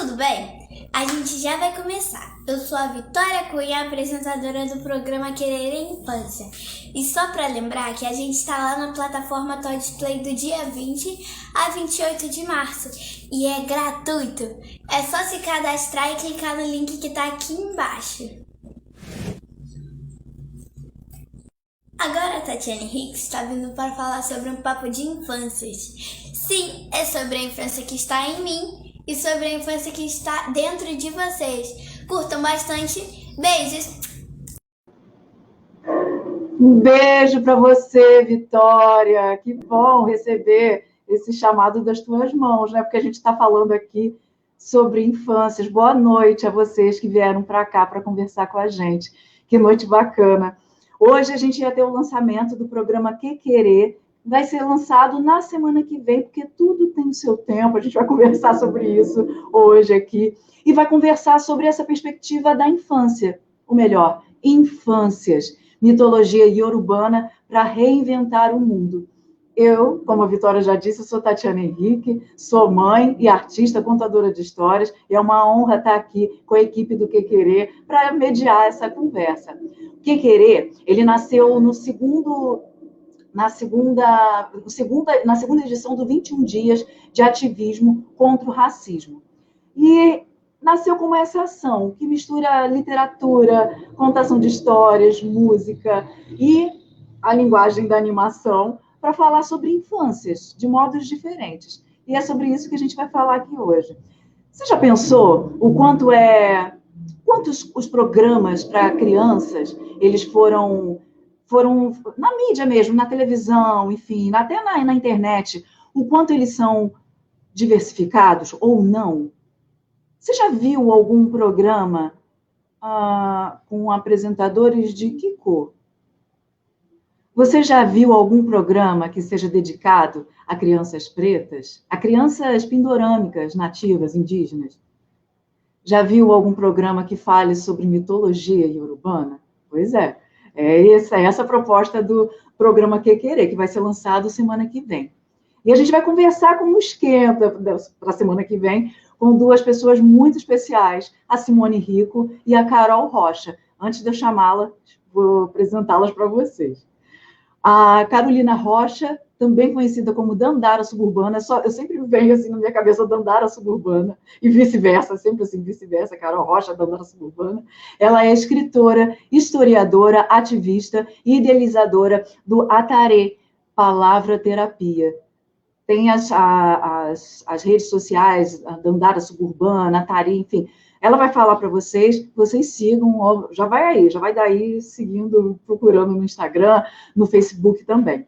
tudo bem? A gente já vai começar. Eu sou a Vitória Cunha, apresentadora do programa Querer Infância. E só para lembrar que a gente está lá na plataforma Todd Play do dia 20 a 28 de março. E é gratuito. É só se cadastrar e clicar no link que está aqui embaixo. Agora a Tatiane Hicks está vindo para falar sobre um papo de infâncias. Sim, é sobre a infância que está em mim e sobre a infância que está dentro de vocês. Curtam bastante. Beijos! Um beijo para você, Vitória. Que bom receber esse chamado das tuas mãos, né? Porque a gente está falando aqui sobre infâncias. Boa noite a vocês que vieram para cá para conversar com a gente. Que noite bacana. Hoje a gente ia ter o lançamento do programa Que Querer. Vai ser lançado na semana que vem, porque tudo tem o seu tempo. A gente vai conversar sobre isso hoje aqui. E vai conversar sobre essa perspectiva da infância. Ou melhor, infâncias. Mitologia iorubana para reinventar o mundo. Eu, como a Vitória já disse, sou Tatiana Henrique, sou mãe e artista, contadora de histórias, e é uma honra estar aqui com a equipe do Que Querer para mediar essa conversa. O Que Querer, ele nasceu na segunda edição do 21 Dias de Ativismo contra o Racismo. E nasceu como essa ação que mistura literatura, contação de histórias, música e a linguagem da animação para falar sobre infâncias de modos diferentes. E é sobre isso que a gente vai falar aqui hoje. Você já pensou o quantos os programas para crianças eles foram na mídia mesmo, na televisão, enfim, até na internet, o quanto eles são diversificados ou não? Você já viu algum programa com apresentadores de que cor? Você já viu algum programa que seja dedicado a crianças pretas, a crianças pindorâmicas, nativas, indígenas? Já viu algum programa que fale sobre mitologia iorubana? Pois é, é essa a proposta do programa Que Querer, que vai ser lançado semana que vem. E a gente vai conversar com um esquenta para a semana que vem, com duas pessoas muito especiais, a Simone Rico e a Carol Rocha. Antes de eu chamá-las, vou apresentá-las para vocês. A Carolina Rocha, também conhecida como Dandara Suburbana, eu sempre venho assim na minha cabeça Dandara Suburbana, e vice-versa, sempre assim, vice-versa, Carol Rocha, Dandara Suburbana. Ela é escritora, historiadora, ativista e idealizadora do Atarê, Palavra Terapia. Tem as redes sociais, a Dandara Suburbana, a Tari, enfim. Ela vai falar para vocês sigam, já vai daí seguindo, procurando no Instagram, no Facebook também.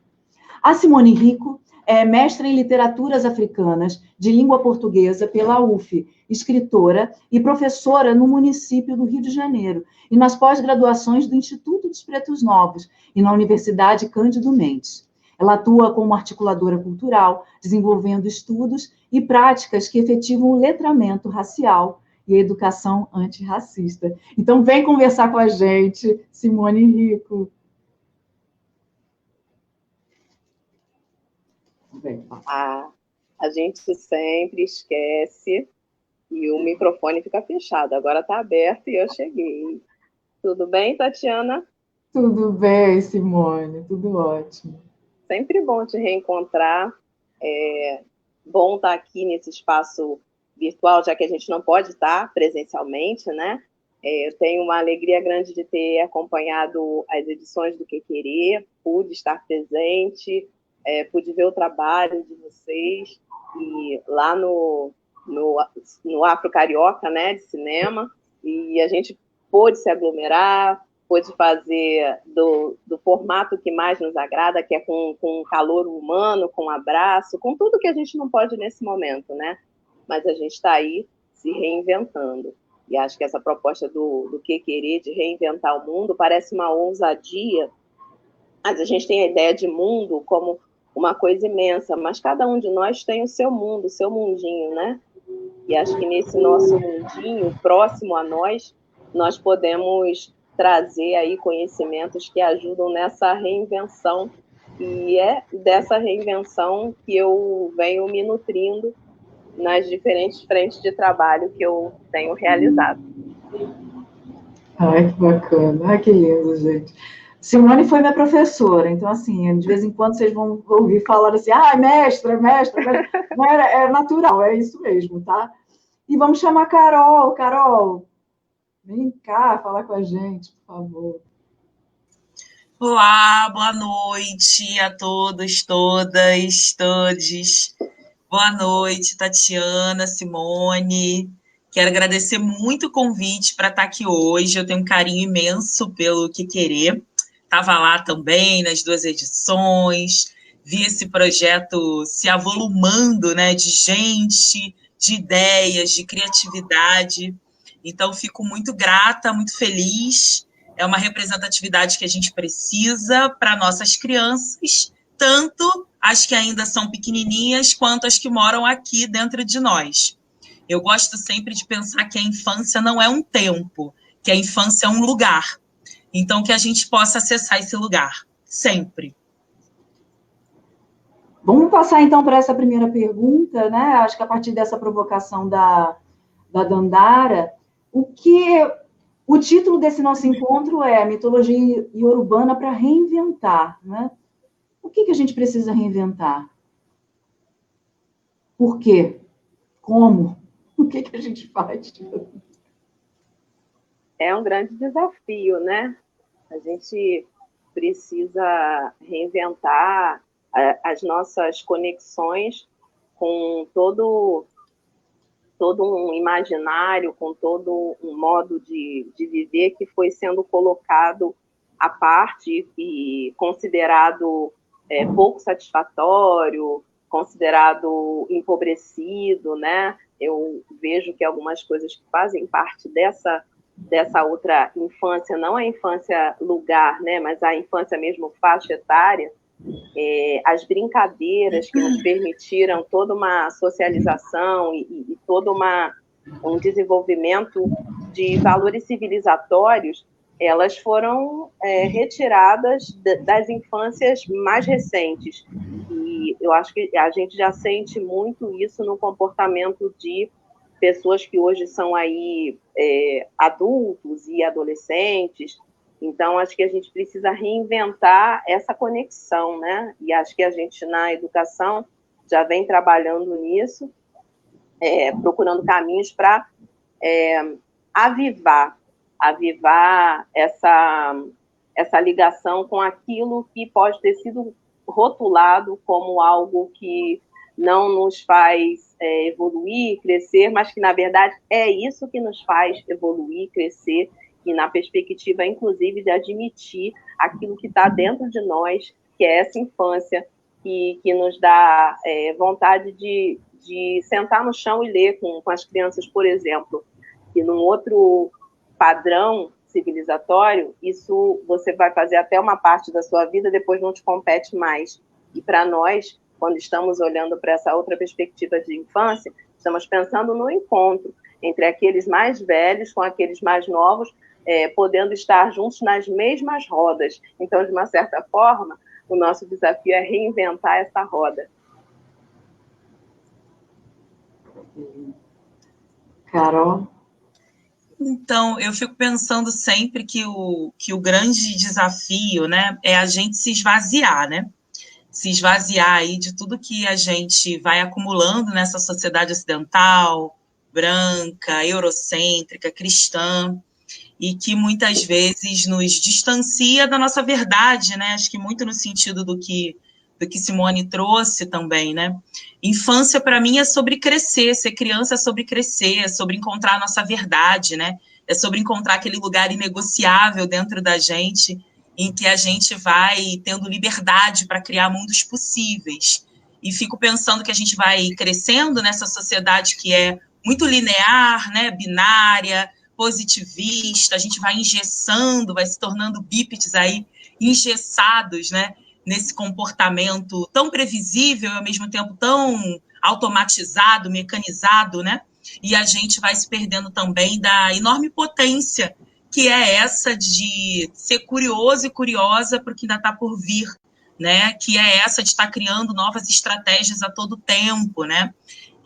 A Simone Rico é mestra em literaturas africanas de língua portuguesa pela UF, escritora e professora no município do Rio de Janeiro e nas pós-graduações do Instituto dos Pretos Novos e na Universidade Cândido Mendes. Ela atua como articuladora cultural, desenvolvendo estudos e práticas que efetivam o letramento racial e a educação antirracista. Então, vem conversar com a gente, Simone Rico. A gente sempre esquece e o microfone fica fechado. Agora está aberto e eu cheguei. Tudo bem, Tatiana? Tudo bem, Simone. Tudo ótimo. Sempre bom te reencontrar. Bom estar aqui nesse espaço virtual, já que a gente não pode estar presencialmente, né? Eu tenho uma alegria grande de ter acompanhado as edições do Que Querer, pude estar presente, pude ver o trabalho de vocês e lá no Afro Carioca, né, de cinema, e a gente pôde se aglomerar, pôde fazer do formato que mais nos agrada, que é com calor humano, com abraço, com tudo que a gente não pode nesse momento, né? Mas a gente está aí se reinventando. E acho que essa proposta do Que Querer, de reinventar o mundo, parece uma ousadia, mas a gente tem a ideia de mundo como uma coisa imensa, mas cada um de nós tem o seu mundo, o seu mundinho, né? E acho que nesse nosso mundinho, próximo a nós podemos trazer aí conhecimentos que ajudam nessa reinvenção, e é dessa reinvenção que eu venho me nutrindo nas diferentes frentes de trabalho que eu tenho realizado. Ai, que bacana. Ai, que lindo, gente. Simone foi minha professora, então, assim, de vez em quando vocês vão ouvir falar assim, mestra, mestra, mestra. Não, é natural, é isso mesmo, tá? E vamos chamar a Carol. Carol, vem cá falar com a gente, por favor. Olá, boa noite a todos, todas, todes. Boa noite, Tatiana, Simone. Quero agradecer muito o convite para estar aqui hoje. Eu tenho um carinho imenso pelo Que Querer. Estava lá também nas 2 edições. Vi esse projeto se avolumando, né, de gente, de ideias, de criatividade. Então, fico muito grata, muito feliz. É uma representatividade que a gente precisa para nossas crianças, tanto as que ainda são pequenininhas, quanto as que moram aqui dentro de nós. Eu gosto sempre de pensar que a infância não é um tempo, que a infância é um lugar. Então, que a gente possa acessar esse lugar, sempre. Vamos passar, então, para essa primeira pergunta, né? Acho que a partir dessa provocação da Dandara, o título desse nosso encontro é Mitologia Iorubana para Reinventar, né? O que a gente precisa reinventar? Por quê? Como? O que a gente faz? É um grande desafio, né? A gente precisa reinventar as nossas conexões com todo um imaginário, com todo um modo de viver que foi sendo colocado à parte e considerado pouco satisfatório, considerado empobrecido, né? Eu vejo que algumas coisas que fazem parte dessa outra infância, não a infância lugar, né, mas a infância mesmo faixa etária, as brincadeiras que nos permitiram toda uma socialização e todo um desenvolvimento de valores civilizatórios, elas foram retiradas das infâncias mais recentes. E eu acho que a gente já sente muito isso no comportamento de pessoas que hoje são aí adultos e adolescentes. Então, acho que a gente precisa reinventar essa conexão, né? E acho que a gente, na educação, já vem trabalhando nisso, procurando caminhos para avivar essa ligação com aquilo que pode ter sido rotulado como algo que não nos faz evoluir, crescer, mas que, na verdade, é isso que nos faz evoluir, crescer, e na perspectiva, inclusive, de admitir aquilo que está dentro de nós, que é essa infância, que nos dá vontade de sentar no chão e ler com as crianças, por exemplo, que num outro padrão civilizatório, isso você vai fazer até uma parte da sua vida, depois não te compete mais. E para nós, quando estamos olhando para essa outra perspectiva de infância, estamos pensando no encontro entre aqueles mais velhos com aqueles mais novos, podendo estar juntos nas mesmas rodas. Então, de uma certa forma, o nosso desafio é reinventar essa roda. Carol? Então, eu fico pensando sempre que o grande desafio, né, é a gente se esvaziar, né? Se esvaziar aí de tudo que a gente vai acumulando nessa sociedade ocidental, branca, eurocêntrica, cristã, e que muitas vezes nos distancia da nossa verdade, né? Acho que muito no sentido do que Simone trouxe também, né? Infância, para mim, é sobre crescer, ser criança é sobre crescer, é sobre encontrar a nossa verdade, né? É sobre encontrar aquele lugar inegociável dentro da gente, em que a gente vai tendo liberdade para criar mundos possíveis. E fico pensando que a gente vai crescendo nessa sociedade que é muito linear, né? Binária, positivista, a gente vai engessando, vai se tornando bípedes aí, engessados, né? Nesse comportamento tão previsível e, ao mesmo tempo, tão automatizado, mecanizado, né? E a gente vai se perdendo também da enorme potência que é essa de ser curioso e curiosa para o que ainda está por vir, né? Que é essa de estar criando novas estratégias a todo tempo, né?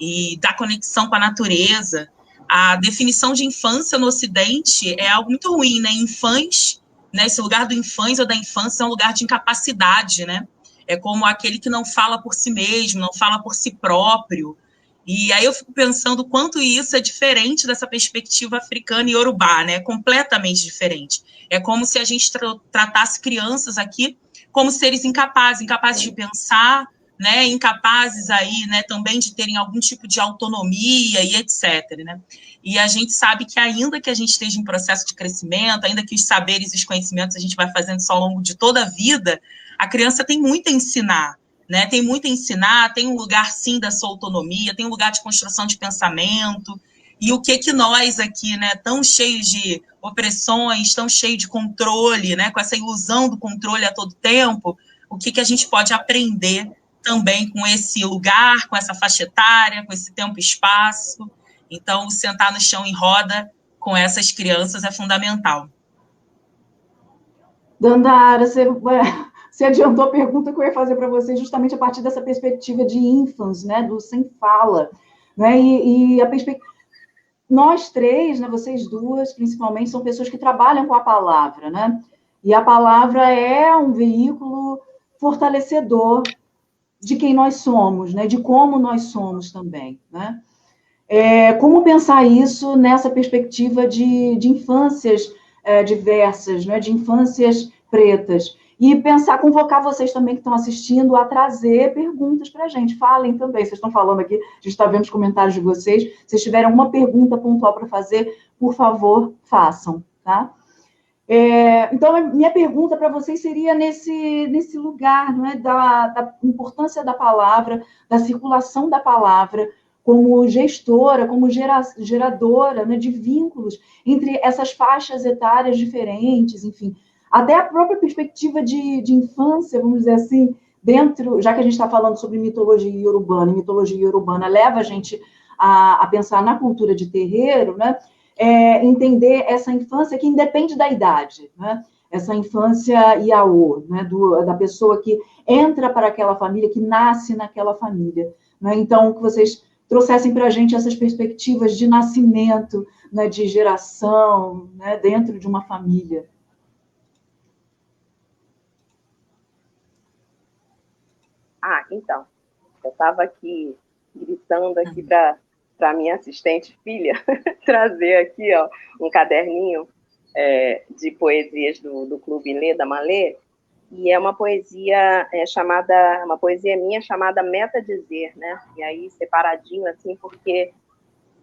e da conexão com a natureza. A definição de infância no Ocidente é algo muito ruim, né? Infãs, né? Esse lugar do infãs ou da infância é um lugar de incapacidade, né? É como aquele que não fala por si mesmo, não fala por si próprio. E aí eu fico pensando o quanto isso é diferente dessa perspectiva africana e iorubá, né? Completamente diferente. É como se a gente tratasse crianças aqui como seres incapazes de pensar, né? Incapazes aí, né? Também de terem algum tipo de autonomia e etc, né? E a gente sabe que ainda que a gente esteja em processo de crescimento, ainda que os saberes e os conhecimentos a gente vai fazendo isso ao longo de toda a vida, a criança tem muito a ensinar, né? Tem muito a ensinar, tem um lugar, sim, da sua autonomia, tem um lugar de construção de pensamento. E o que nós aqui, né, tão cheios de opressões, tão cheios de controle, né, com essa ilusão do controle a todo tempo, o que a gente pode aprender também com esse lugar, com essa faixa etária, com esse tempo e espaço. Então, sentar no chão em roda com essas crianças é fundamental. Dandara, você adiantou a pergunta que eu ia fazer para você, justamente a partir dessa perspectiva de infância, né, do sem fala, né, e a perspectiva... Nós três, né, vocês duas, principalmente, são pessoas que trabalham com a palavra, né, e a palavra é um veículo fortalecedor de quem nós somos, né, de como nós somos também, né. Como pensar isso nessa perspectiva de infâncias diversas, né, de infâncias pretas, e pensar, convocar vocês também que estão assistindo a trazer perguntas para a gente, falem também, vocês estão falando aqui, a gente está vendo os comentários de vocês, se vocês tiverem alguma pergunta pontual para fazer, por favor, façam, tá? Então, a minha pergunta para vocês seria nesse lugar, não é, da importância da palavra, da circulação da palavra, como gestora, como geradora, né, de vínculos entre essas faixas etárias diferentes, enfim, até a própria perspectiva de infância, vamos dizer assim, dentro, já que a gente está falando sobre mitologia iorubana leva a gente a pensar na cultura de terreiro, né, entender essa infância que independe da idade, né, essa infância Iaô, né, da pessoa que entra para aquela família, que nasce naquela família, né, então, que vocês trouxessem para a gente essas perspectivas de nascimento, né, de geração, né, dentro de uma família. Então, eu estava aqui gritando aqui para minha assistente filha trazer aqui, ó, um caderninho de poesias do Clube Lê da Malê, e é uma poesia uma poesia minha chamada Meta Dizer, né? E aí separadinho assim, porque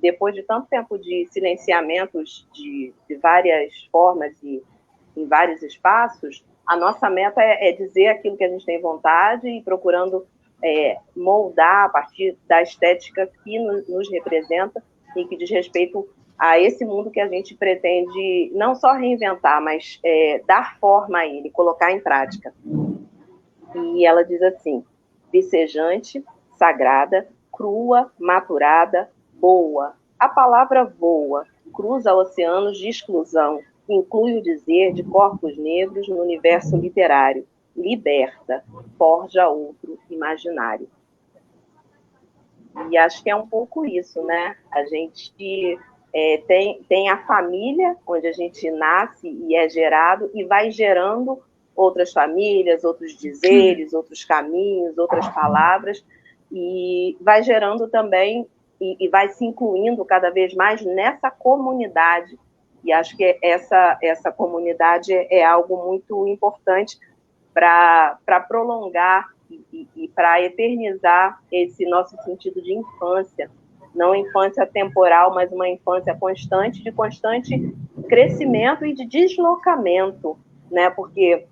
depois de tanto tempo de silenciamentos de várias formas e em vários espaços, a nossa meta é dizer aquilo que a gente tem vontade e procurando moldar a partir da estética que nos representa e que diz respeito a esse mundo que a gente pretende não só reinventar, mas dar forma a ele, colocar em prática. E ela diz assim: vicejante, sagrada, crua, maturada, boa. A palavra voa, cruza oceanos de exclusão, inclui o dizer de corpos negros no universo literário, liberta, forja outro imaginário. E acho que é um pouco isso, né? A gente tem a família, onde a gente nasce e é gerado, e vai gerando outras famílias, outros dizeres, outros caminhos, outras palavras, e vai gerando também, e vai se incluindo cada vez mais nessa comunidade. E acho que essa comunidade é algo muito importante para prolongar e para eternizar esse nosso sentido de infância. Não infância temporal, mas uma infância constante, de constante crescimento e de deslocamento, né? Porque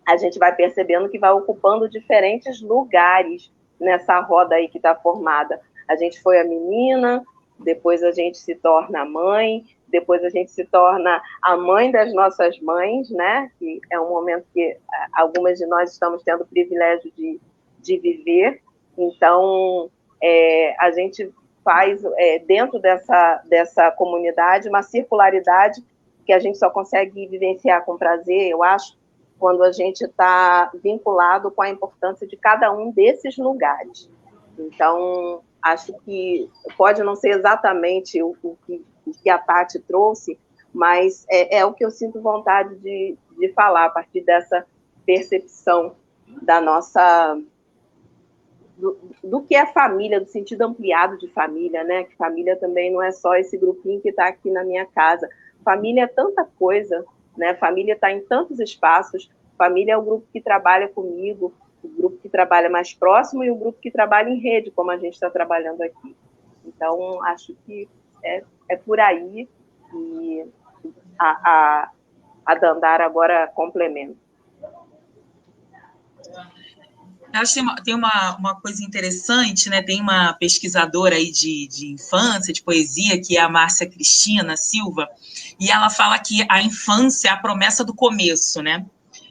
a gente vai percebendo que vai ocupando diferentes lugares nessa roda aí que está formada. A gente foi a menina, depois a gente se torna a mãe, depois a gente se torna a mãe das nossas mães, né? Que é um momento que algumas de nós estamos tendo o privilégio de viver. Então, a gente faz, dentro dessa comunidade, uma circularidade que a gente só consegue vivenciar com prazer, eu acho, quando a gente está vinculado com a importância de cada um desses lugares. Então, Acho que pode não ser exatamente o que a Tati trouxe, mas é o que eu sinto vontade de falar, a partir dessa percepção da nossa... do que é família, do sentido ampliado de família, né? Que família também não é só esse grupinho que está aqui na minha casa. Família é tanta coisa, né? Família está em tantos espaços. Família é o grupo que trabalha comigo, o grupo que trabalha mais próximo e o grupo que trabalha em rede, como a gente está trabalhando aqui. Então, acho que é por aí, e a Dandara agora complementa. Eu acho que tem uma coisa interessante, né? Tem uma pesquisadora aí de infância, de poesia, que é a Márcia Cristina Silva, e ela fala que a infância é a promessa do começo, né?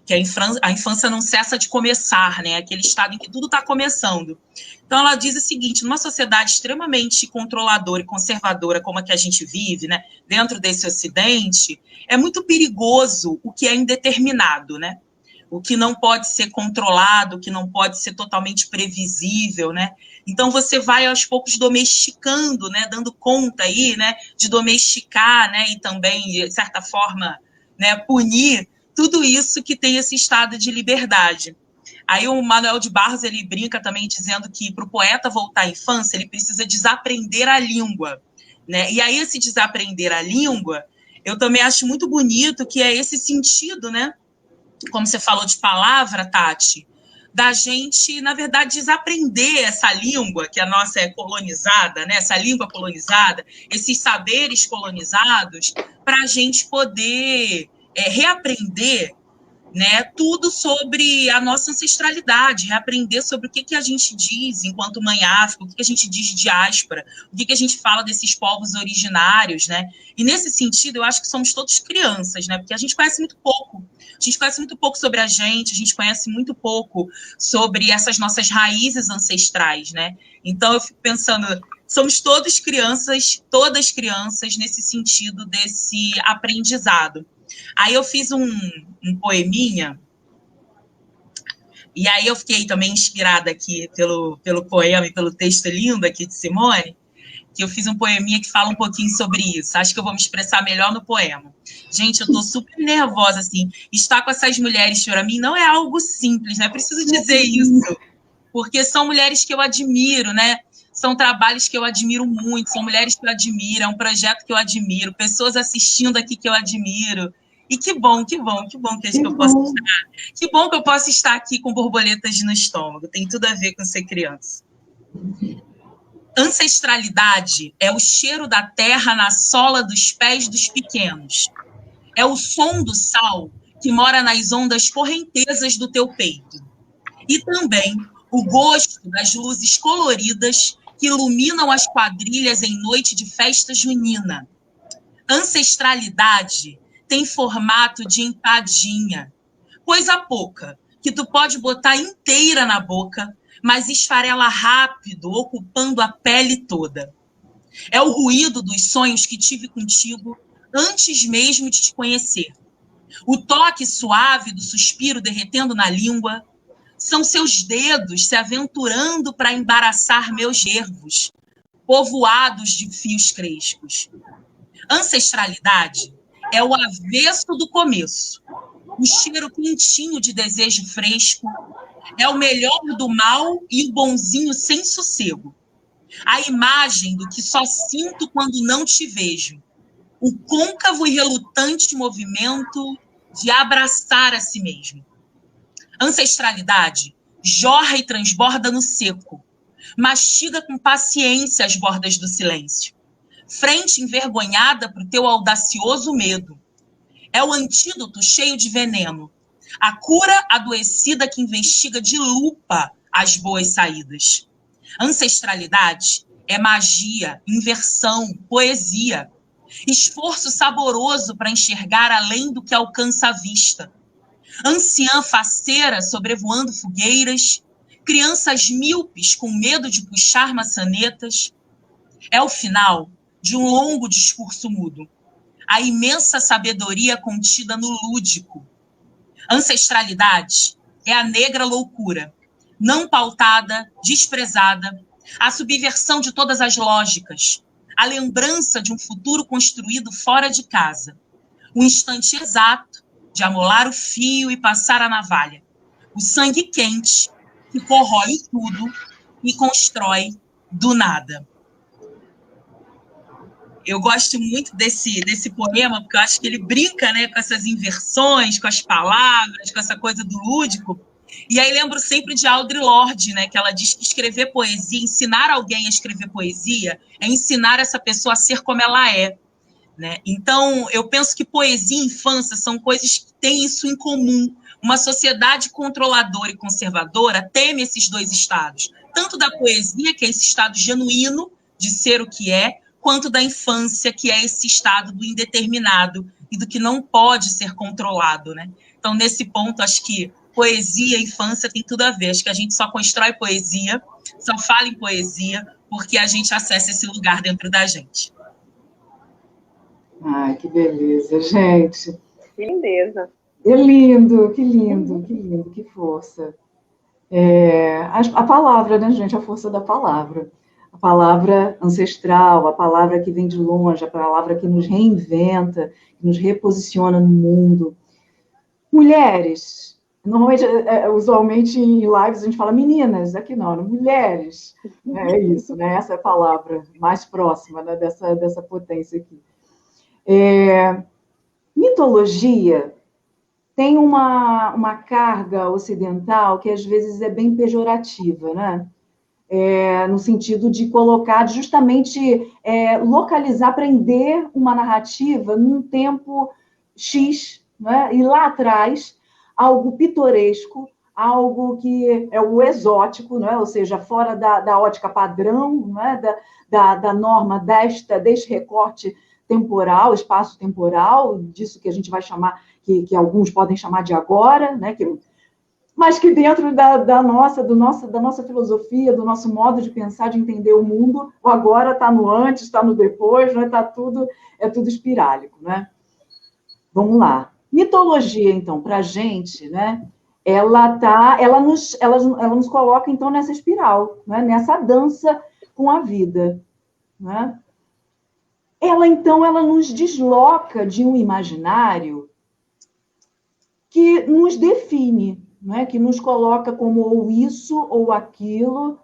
Que a infância não cessa de começar, né? Aquele estado em que tudo está começando. Então, ela diz o seguinte: numa sociedade extremamente controladora e conservadora como a que a gente vive, né? Dentro desse Ocidente, é muito perigoso o que é indeterminado, né? O que não pode ser controlado, o que não pode ser totalmente previsível, né? Então, você vai, aos poucos, domesticando, né? Dando conta aí, né? De domesticar, né? E também, de certa forma, né? Punir tudo isso que tem esse estado de liberdade. Aí o Manuel de Barros, ele brinca também dizendo que para o poeta voltar à infância, ele precisa desaprender a língua, né? E aí esse desaprender a língua, eu também acho muito bonito, que é esse sentido, né? Como você falou de palavra, Tati, da gente, na verdade, desaprender essa língua, que a nossa é colonizada, né? Essa língua colonizada, esses saberes colonizados, para a gente poder reaprender, né, tudo sobre a nossa ancestralidade, reaprender sobre o que a gente diz enquanto mãe África, o que a gente diz de diáspora, o que a gente fala desses povos originários, né? E nesse sentido, eu acho que somos todos crianças, né? Porque a gente conhece muito pouco. A gente conhece muito pouco sobre a gente conhece muito pouco sobre essas nossas raízes ancestrais, né? Então, eu fico pensando, somos todas crianças nesse sentido desse aprendizado. Aí eu fiz um poeminha, e aí eu fiquei também inspirada aqui pelo poema e pelo texto lindo aqui de Simone, que eu fiz um poeminha que fala um pouquinho sobre isso. Acho que eu vou me expressar melhor no poema. Gente, eu tô super nervosa, assim. Estar com essas mulheres, para mim, não é algo simples, né? Preciso dizer isso, porque são mulheres que eu admiro, né? São trabalhos que eu admiro muito, são mulheres que eu admiro, é um projeto que eu admiro, pessoas assistindo aqui que eu admiro. E que bom que eu posso estar. Que bom que eu posso estar aqui com borboletas no estômago. Tem tudo a ver com ser criança. Ancestralidade é o cheiro da terra na sola dos pés dos pequenos. É o som do sal que mora nas ondas correntezas do teu peito. E também o gosto das luzes coloridas que iluminam as quadrilhas em noite de festa junina. Ancestralidade tem formato de empadinha, coisa pouca, que tu pode botar inteira na boca, mas esfarela rápido, ocupando a pele toda. É o ruído dos sonhos que tive contigo antes mesmo de te conhecer. O toque suave do suspiro derretendo na língua, são seus dedos se aventurando para embaraçar meus nervos, povoados de fios crespos. Ancestralidade é o avesso do começo, o cheiro quentinho de desejo fresco, é o melhor do mal e o bonzinho sem sossego. A imagem do que só sinto quando não te vejo, o côncavo e relutante movimento de abraçar a si mesmo. Ancestralidade jorra e transborda no seco, mastiga com paciência as bordas do silêncio. Frente envergonhada para o teu audacioso medo. É o antídoto cheio de veneno, a cura adoecida que investiga de lupa as boas saídas. Ancestralidade é magia, inversão, poesia, esforço saboroso para enxergar além do que alcança a vista. Anciã faceira sobrevoando fogueiras, crianças míopes com medo de puxar maçanetas. É o final de um longo discurso mudo, a imensa sabedoria contida no lúdico. Ancestralidade é a negra loucura, não pautada, desprezada, a subversão de todas as lógicas, a lembrança de um futuro construído fora de casa, o instante exato de amolar o fio e passar a navalha, o sangue quente que corrói tudo e constrói do nada. Eu gosto muito desse poema, porque eu acho que ele brinca, né, com essas inversões, com as palavras, com essa coisa do lúdico. E aí lembro sempre de Audre Lorde, né, que ela diz que escrever poesia, ensinar alguém a escrever poesia, é ensinar essa pessoa a ser como ela é. Né? Então, eu penso que poesia e infância são coisas que têm isso em comum. Uma sociedade controladora e conservadora teme esses dois estados, tanto da poesia, que é esse estado genuíno de ser o que é, quanto da infância, que é esse estado do indeterminado e do que não pode ser controlado. Né? Então, nesse ponto, acho que poesia e infância tem tudo a ver. Acho que a gente só constrói poesia, só fala em poesia, porque a gente acessa esse lugar dentro da gente. Ai, que beleza, gente. Que lindeza. É lindo, que lindo, que lindo, que força. A palavra, né, gente? A força da palavra. A palavra ancestral, a palavra que vem de longe, a palavra que nos reinventa, que nos reposiciona no mundo. Mulheres, normalmente, usualmente em lives a gente fala meninas, aqui não, mulheres. É isso, né? Essa é a palavra mais próxima, né, dessa potência aqui. Mitologia tem uma carga ocidental que às vezes é bem pejorativa, né? No sentido de colocar, justamente localizar, prender uma narrativa num tempo X, né? E lá atrás, algo pitoresco, algo que é o exótico, né? Ou seja, fora da ótica padrão, né? da norma deste recorte temporal, espaço-temporal, disso que a gente vai chamar, que alguns podem chamar de agora, né? Mas que dentro da nossa filosofia, do nosso modo de pensar, de entender o mundo, o agora está no antes, está no depois, né? É tudo espirálico, né? Vamos lá. Mitologia, então, para a gente, né? Ela nos coloca, então, nessa espiral, né? Nessa dança com a vida, né? Ela nos desloca de um imaginário que nos define, não é? Que nos coloca como ou isso ou aquilo,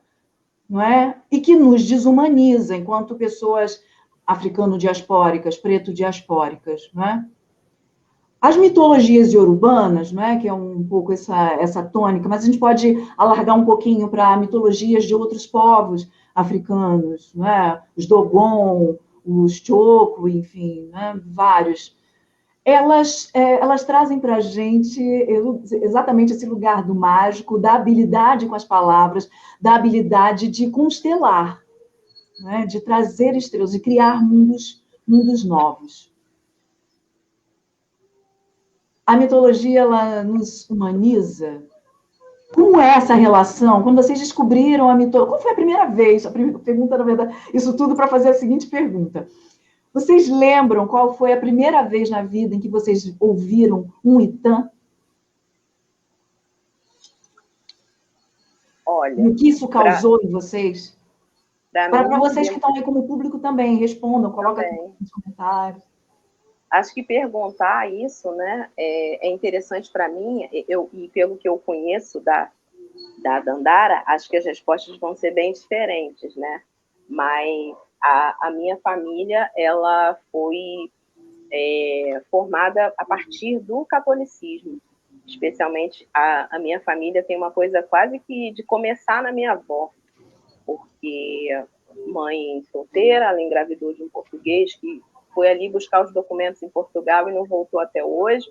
não é? E que nos desumaniza enquanto pessoas africano-diaspóricas, preto-diaspóricas. Não é? As mitologias iorubanas, não é? Que é um pouco essa tônica, mas a gente pode alargar um pouquinho para mitologias de outros povos africanos, não é? Os Dogon, os Choko, enfim, né? Vários. Elas trazem para a gente exatamente esse lugar do mágico, da habilidade com as palavras, da habilidade de constelar, né? De trazer estrelas, de criar mundos novos. A mitologia, ela nos humaniza. Como é essa relação? Quando vocês descobriram a mitologia... Qual foi a primeira vez? A primeira pergunta, na verdade, isso tudo para fazer a seguinte pergunta. Vocês lembram qual foi a primeira vez na vida em que vocês ouviram um Itã? Olha... E o que isso causou em vocês? Para vocês que estão aí como público também, respondam, coloquem aqui nos comentários. Acho que perguntar isso, né, é interessante para mim, e pelo que eu conheço da Dandara, acho que as respostas vão ser bem diferentes, né? Mas a minha família, ela foi formada a partir do catolicismo. Especialmente, a minha família tem uma coisa quase que de começar na minha avó, porque mãe solteira, ela engravidou de um português que foi ali buscar os documentos em Portugal e não voltou até hoje.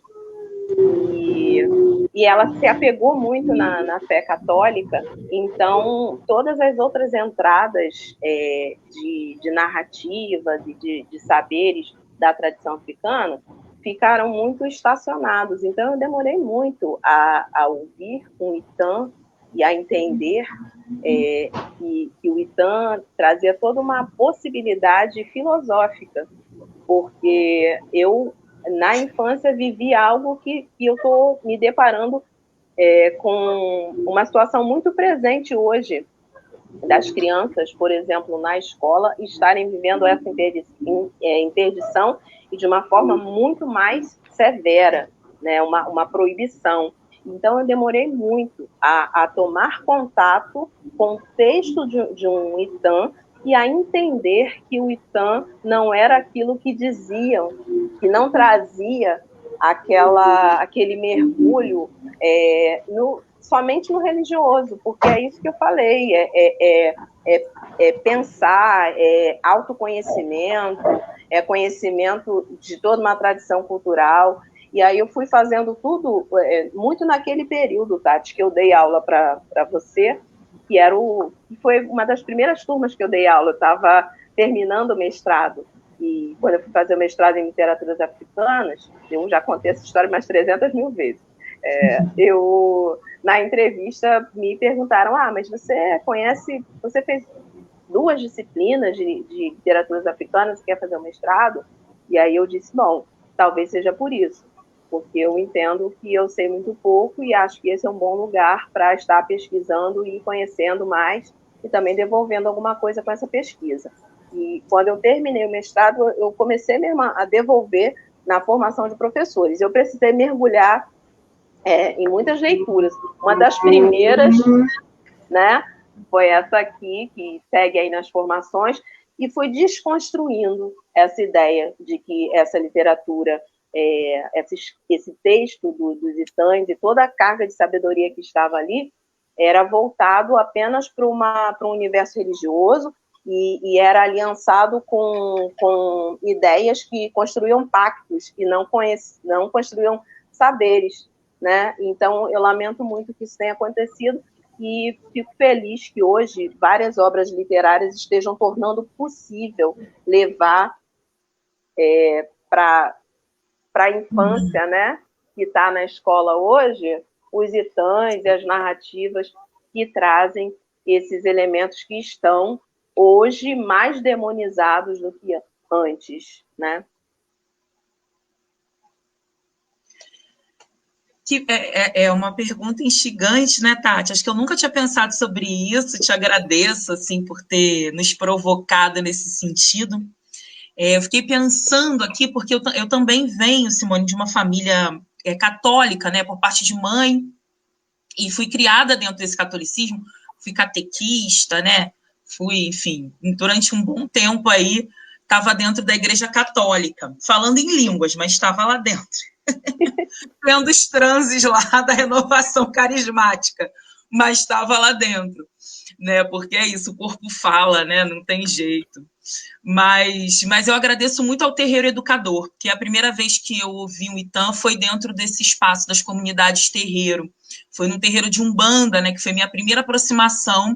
E ela se apegou muito na fé católica, então todas as outras entradas de narrativa, de saberes da tradição africana, ficaram muito estacionados. Então eu demorei muito a ouvir um Itã e a entender que o Itã trazia toda uma possibilidade filosófica, porque eu, na infância, vivi algo que eu estou me deparando com uma situação muito presente hoje, das crianças, por exemplo, na escola, estarem vivendo essa interdição e de uma forma muito mais severa, né? Uma proibição. Então, eu demorei muito a tomar contato com o texto de um ITAM e a entender que o ITAM não era aquilo que diziam, que não trazia aquele mergulho somente no religioso, porque é isso que eu falei, pensar, autoconhecimento, conhecimento de toda uma tradição cultural. E aí eu fui fazendo tudo muito naquele período, Tati, que eu dei aula para você, que foi uma das primeiras turmas que eu dei aula. Eu estava terminando o mestrado, e quando eu fui fazer o mestrado em literaturas africanas, eu já contei essa história mais 300 mil vezes. Na entrevista, me perguntaram, mas você fez 2 disciplinas de literaturas africanas, você quer fazer um mestrado? E aí eu disse, bom, talvez seja por isso, porque eu entendo que eu sei muito pouco e acho que esse é um bom lugar para estar pesquisando e conhecendo mais e também devolvendo alguma coisa com essa pesquisa. E quando eu terminei o mestrado, eu comecei mesmo a devolver na formação de professores. Eu precisei mergulhar em muitas leituras. Uma das primeiras, né, foi essa aqui, que segue aí nas formações, e fui desconstruindo essa ideia de que essa literatura, esse texto dos ITAMs e toda a carga de sabedoria que estava ali, era voltado apenas para um universo religioso e era aliançado com ideias que construíam pactos e não construíam saberes, né? Então, eu lamento muito que isso tenha acontecido e fico feliz que hoje várias obras literárias estejam tornando possível levar para a infância, né, que está na escola hoje, os ITAMs e as narrativas que trazem esses elementos que estão hoje mais demonizados do que antes, né? Que é uma pergunta instigante, né, Tati? Acho que eu nunca tinha pensado sobre isso. Te agradeço, assim, por ter nos provocado nesse sentido. Eu fiquei pensando aqui, porque eu também venho, Simone, de uma família católica, né, por parte de mãe, e fui criada dentro desse catolicismo, fui catequista, né, enfim, durante um bom tempo aí, estava dentro da Igreja Católica, falando em línguas, mas estava lá dentro. Vendo os transes lá da renovação carismática, mas estava lá dentro, né? Porque é isso, o corpo fala, né? Não tem jeito. Mas eu agradeço muito ao Terreiro Educador, que a primeira vez que eu ouvi um ITAM foi dentro desse espaço das comunidades terreiro. Foi no terreiro de Umbanda, né? Que foi minha primeira aproximação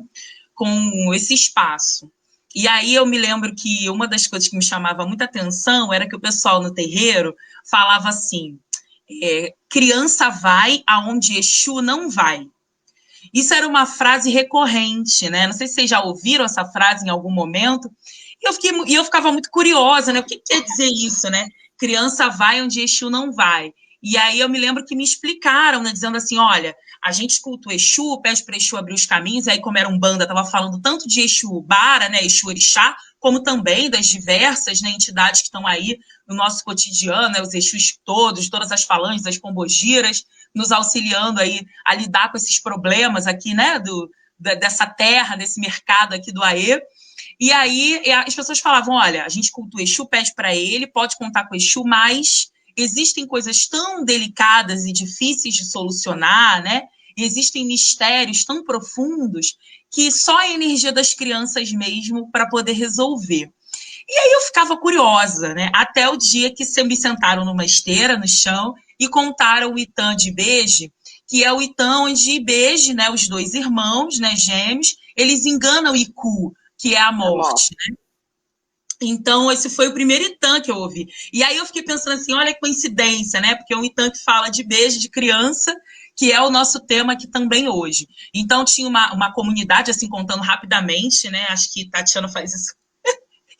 com esse espaço. E aí eu me lembro que uma das coisas que me chamava muita atenção era que o pessoal no terreiro falava assim, criança vai aonde Exu não vai. Isso era uma frase recorrente, né? Não sei se vocês já ouviram essa frase em algum momento. E eu ficava muito curiosa, né? O que quer dizer isso, né? Criança vai onde Exu não vai. E aí eu me lembro que me explicaram, né? Dizendo assim, olha, a gente escuta o Exu, pede para Exu abrir os caminhos, e aí como era Umbanda, estava falando tanto de Exu Bara, né? Exu Orixá, como também das diversas, né, entidades que estão aí no nosso cotidiano, né? Os Exus todos, todas as falanges, as pombogiras, nos auxiliando aí a lidar com esses problemas aqui, né? Dessa terra, desse mercado aqui do AE. E aí as pessoas falavam, olha, a gente cultua Exu, pede para ele, pode contar com Exu, mas existem coisas tão delicadas e difíceis de solucionar, né? E existem mistérios tão profundos que só a energia das crianças mesmo para poder resolver. E aí eu ficava curiosa, né? Até o dia que me sentaram numa esteira no chão e contaram o ITAM de Ibeje, que é o ITAM onde Ibeje, né, os 2 irmãos, né, gêmeos, eles enganam o Iku, que é a morte, né? Então, esse foi o primeiro ITAM que eu ouvi. E aí eu fiquei pensando assim, olha que coincidência, né? Porque é um ITAM que fala de beijo de criança, que é o nosso tema aqui também hoje. Então, tinha uma comunidade, assim, contando rapidamente, né? Acho que Tatiana faz isso,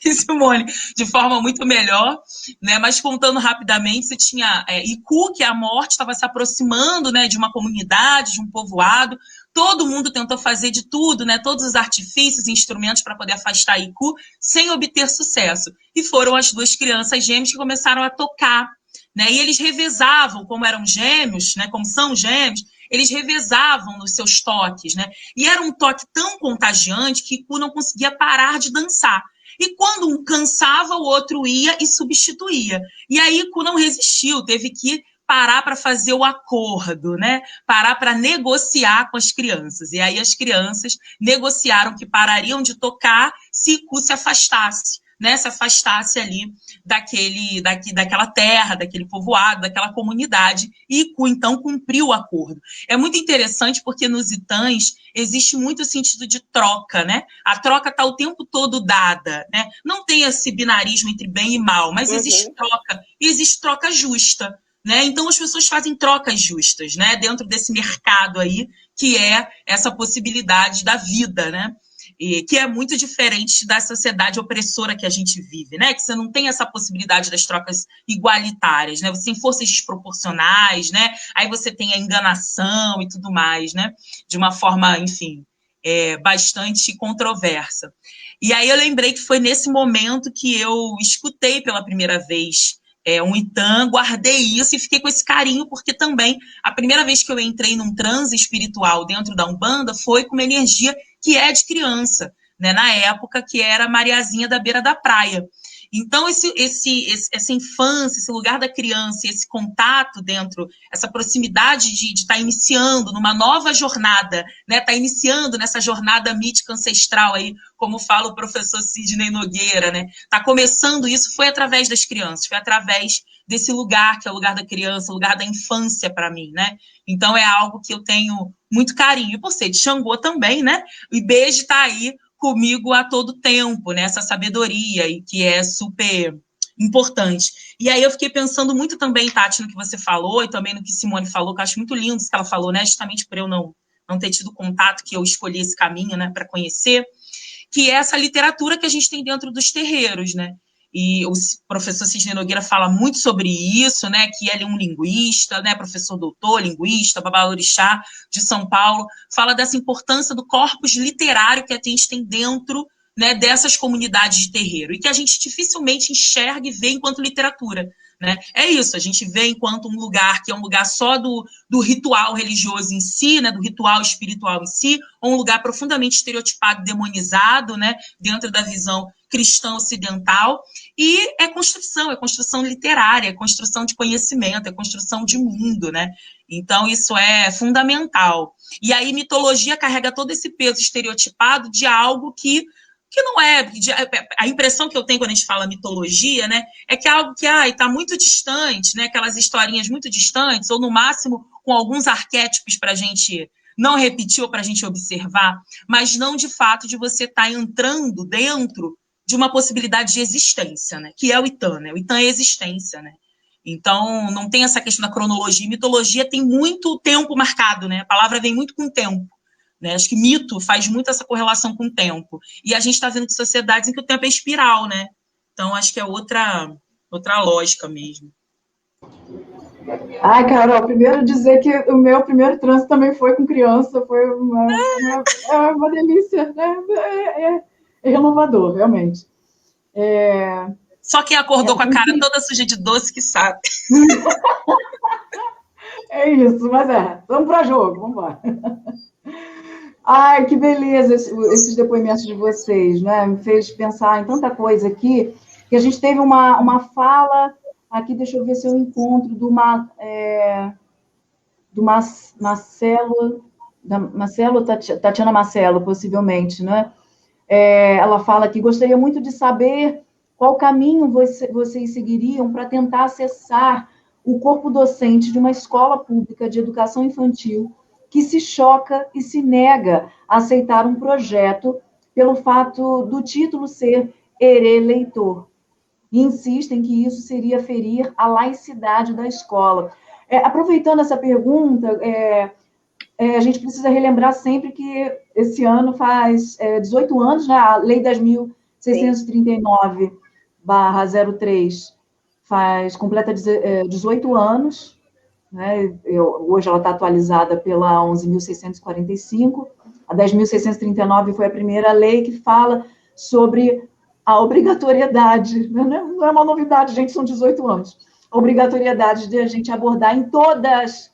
e Simone, de forma muito melhor, né? Mas contando rapidamente, você tinha Iku, que é a morte, estava se aproximando, né, de uma comunidade, de um povoado, todo mundo tentou fazer de tudo, né? Todos os artifícios e instrumentos para poder afastar a Iku, sem obter sucesso. E foram as duas crianças gêmeas que começaram a tocar, né? E eles revezavam, como eram gêmeos, né? Como são gêmeos, eles revezavam nos seus toques, né? E era um toque tão contagiante que Iku não conseguia parar de dançar. E quando um cansava, o outro ia e substituía. E aí Iku não resistiu, teve que parar para fazer o acordo, né? Parar para negociar com as crianças. E aí as crianças negociaram que parariam de tocar se Iku se afastasse, né? Se afastasse ali daquela terra, daquele povoado, daquela comunidade. E Iku, então, cumpriu o acordo. É muito interessante porque nos Itãs existe muito sentido de troca, né? A troca está o tempo todo dada, né? Não tem esse binarismo entre bem e mal, mas existe troca. E existe troca justa, né? Então, as pessoas fazem trocas justas, né? Dentro desse mercado aí, que é essa possibilidade da vida, né? E que é muito diferente da sociedade opressora que a gente vive, né? Que você não tem essa possibilidade das trocas igualitárias, né? Você tem forças desproporcionais, né? Aí você tem a enganação e tudo mais, né? De uma forma, enfim, bastante controversa. E aí eu lembrei que foi nesse momento que eu escutei pela primeira vez um Itã, guardei isso e fiquei com esse carinho, porque também a primeira vez que eu entrei num transe espiritual dentro da Umbanda foi com uma energia que é de criança, né? Na época que era Mariazinha da beira da praia. Então, essa infância, esse lugar da criança, esse contato dentro, essa proximidade de estar iniciando numa nova jornada, né? Tá iniciando nessa jornada mítica ancestral aí, como fala o professor Sidney Nogueira, né? Tá começando isso, foi através das crianças, foi através desse lugar, que é o lugar da criança, o lugar da infância para mim, né? Então, é algo que eu tenho muito carinho. E por ser de Xangô também, né? O Ibeji tá aí comigo a todo tempo, né? Essa sabedoria, e que é super importante. E aí eu fiquei pensando muito também, Tati, no que você falou, e também no que Simone falou, que eu acho muito lindo isso que ela falou, né? Justamente por eu não ter tido contato, que eu escolhi esse caminho, né, para conhecer, que é essa literatura que a gente tem dentro dos terreiros, né? E o professor Sidney Nogueira fala muito sobre isso, né? Que ele é um linguista, né? Professor doutor, linguista, babalorixá de São Paulo, fala dessa importância do corpus literário que a gente tem dentro, né, dessas comunidades de terreiro, e que a gente dificilmente enxerga e vê enquanto literatura, né? É isso, a gente vê enquanto um lugar que é um lugar só do ritual religioso em si, né, do ritual espiritual em si, ou um lugar profundamente estereotipado, demonizado, né, dentro da visão cristã ocidental, e é construção literária, é construção de conhecimento, é construção de mundo, né? Então, isso é fundamental. E aí, mitologia carrega todo esse peso estereotipado de algo que não é... A impressão que eu tenho quando a gente fala mitologia, né, é que é algo que está muito distante, né, aquelas historinhas muito distantes, ou no máximo com alguns arquétipos para a gente não repetir ou para a gente observar, mas não de fato de você estar entrando dentro de uma possibilidade de existência, né, que é o Itã, né? O Itã é existência, né? Então, não tem essa questão da cronologia. E mitologia tem muito tempo marcado, né? A palavra vem muito com o tempo, né? Acho que mito faz muito essa correlação com o tempo. E a gente está vendo de sociedades em que o tempo é espiral, né? Então, acho que é outra lógica mesmo. Ai, Carol, primeiro dizer que o meu primeiro trânsito também foi com criança, foi uma delícia, né? É renovador, realmente. Só quem acordou com a cara toda suja de doce que sabe. É isso, mas vamos para jogo, vamos lá. Ai, que beleza esses depoimentos de vocês, né? Me fez pensar em tanta coisa aqui, que a gente teve uma fala aqui, deixa eu ver se eu encontro, do Marcelo, Tatiana Marcelo, possivelmente, né? Ela fala que gostaria muito de saber qual caminho vocês seguiriam para tentar acessar o corpo docente de uma escola pública de educação infantil que se choca e se nega a aceitar um projeto pelo fato do título ser eleitor. E insistem que isso seria ferir a laicidade da escola. Aproveitando essa pergunta, a gente precisa relembrar sempre que esse ano faz 18 anos, né? A Lei 10.639/03 completa 18 anos, né? Hoje ela está atualizada pela 11.645, a 10.639 foi a primeira lei que fala sobre a obrigatoriedade, não é uma novidade, gente, são 18 anos, a obrigatoriedade de a gente abordar em todos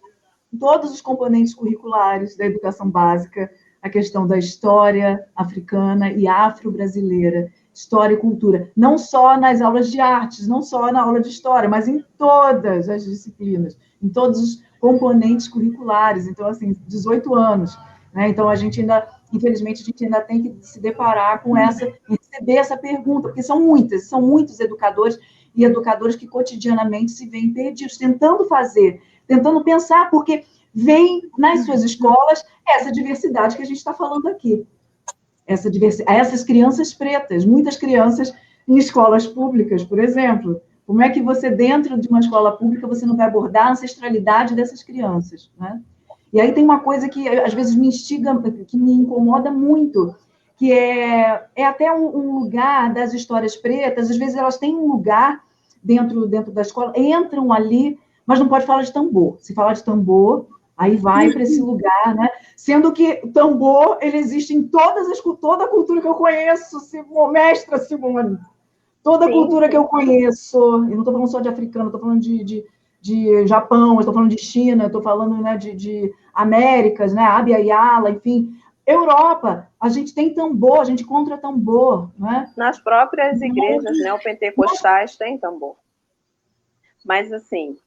os componentes curriculares da educação básica a questão da história africana e afro-brasileira, história e cultura, não só nas aulas de artes, não só na aula de história, mas em todas as disciplinas, em todos os componentes curriculares. Então, assim, 18 anos, né? Então, a gente ainda, infelizmente, a gente ainda tem que se deparar com receber essa pergunta, porque são muitos educadores e educadoras que cotidianamente se veem perdidos, tentando pensar, porque vem nas suas escolas essa diversidade que a gente está falando aqui. Essas crianças pretas, muitas crianças em escolas públicas, por exemplo. Como é que você, dentro de uma escola pública, você não vai abordar a ancestralidade dessas crianças, né? E aí tem uma coisa que, às vezes, me instiga, que me incomoda muito, que é até um lugar das histórias pretas, às vezes elas têm um lugar dentro da escola, entram ali, mas não pode falar de tambor. Se falar de tambor, aí vai para esse lugar, né? Sendo que tambor, ele existe em toda a cultura que eu conheço, mestra Simone. Toda a cultura que eu conheço, eu não estou falando só de africano, estou falando de Japão, estou falando de China, estou falando, né, de Américas, né, Abya Yala, enfim. Europa, a gente tem tambor, a gente encontra tambor, né? Nas próprias igrejas neopentecostais tem tambor. Mas, assim,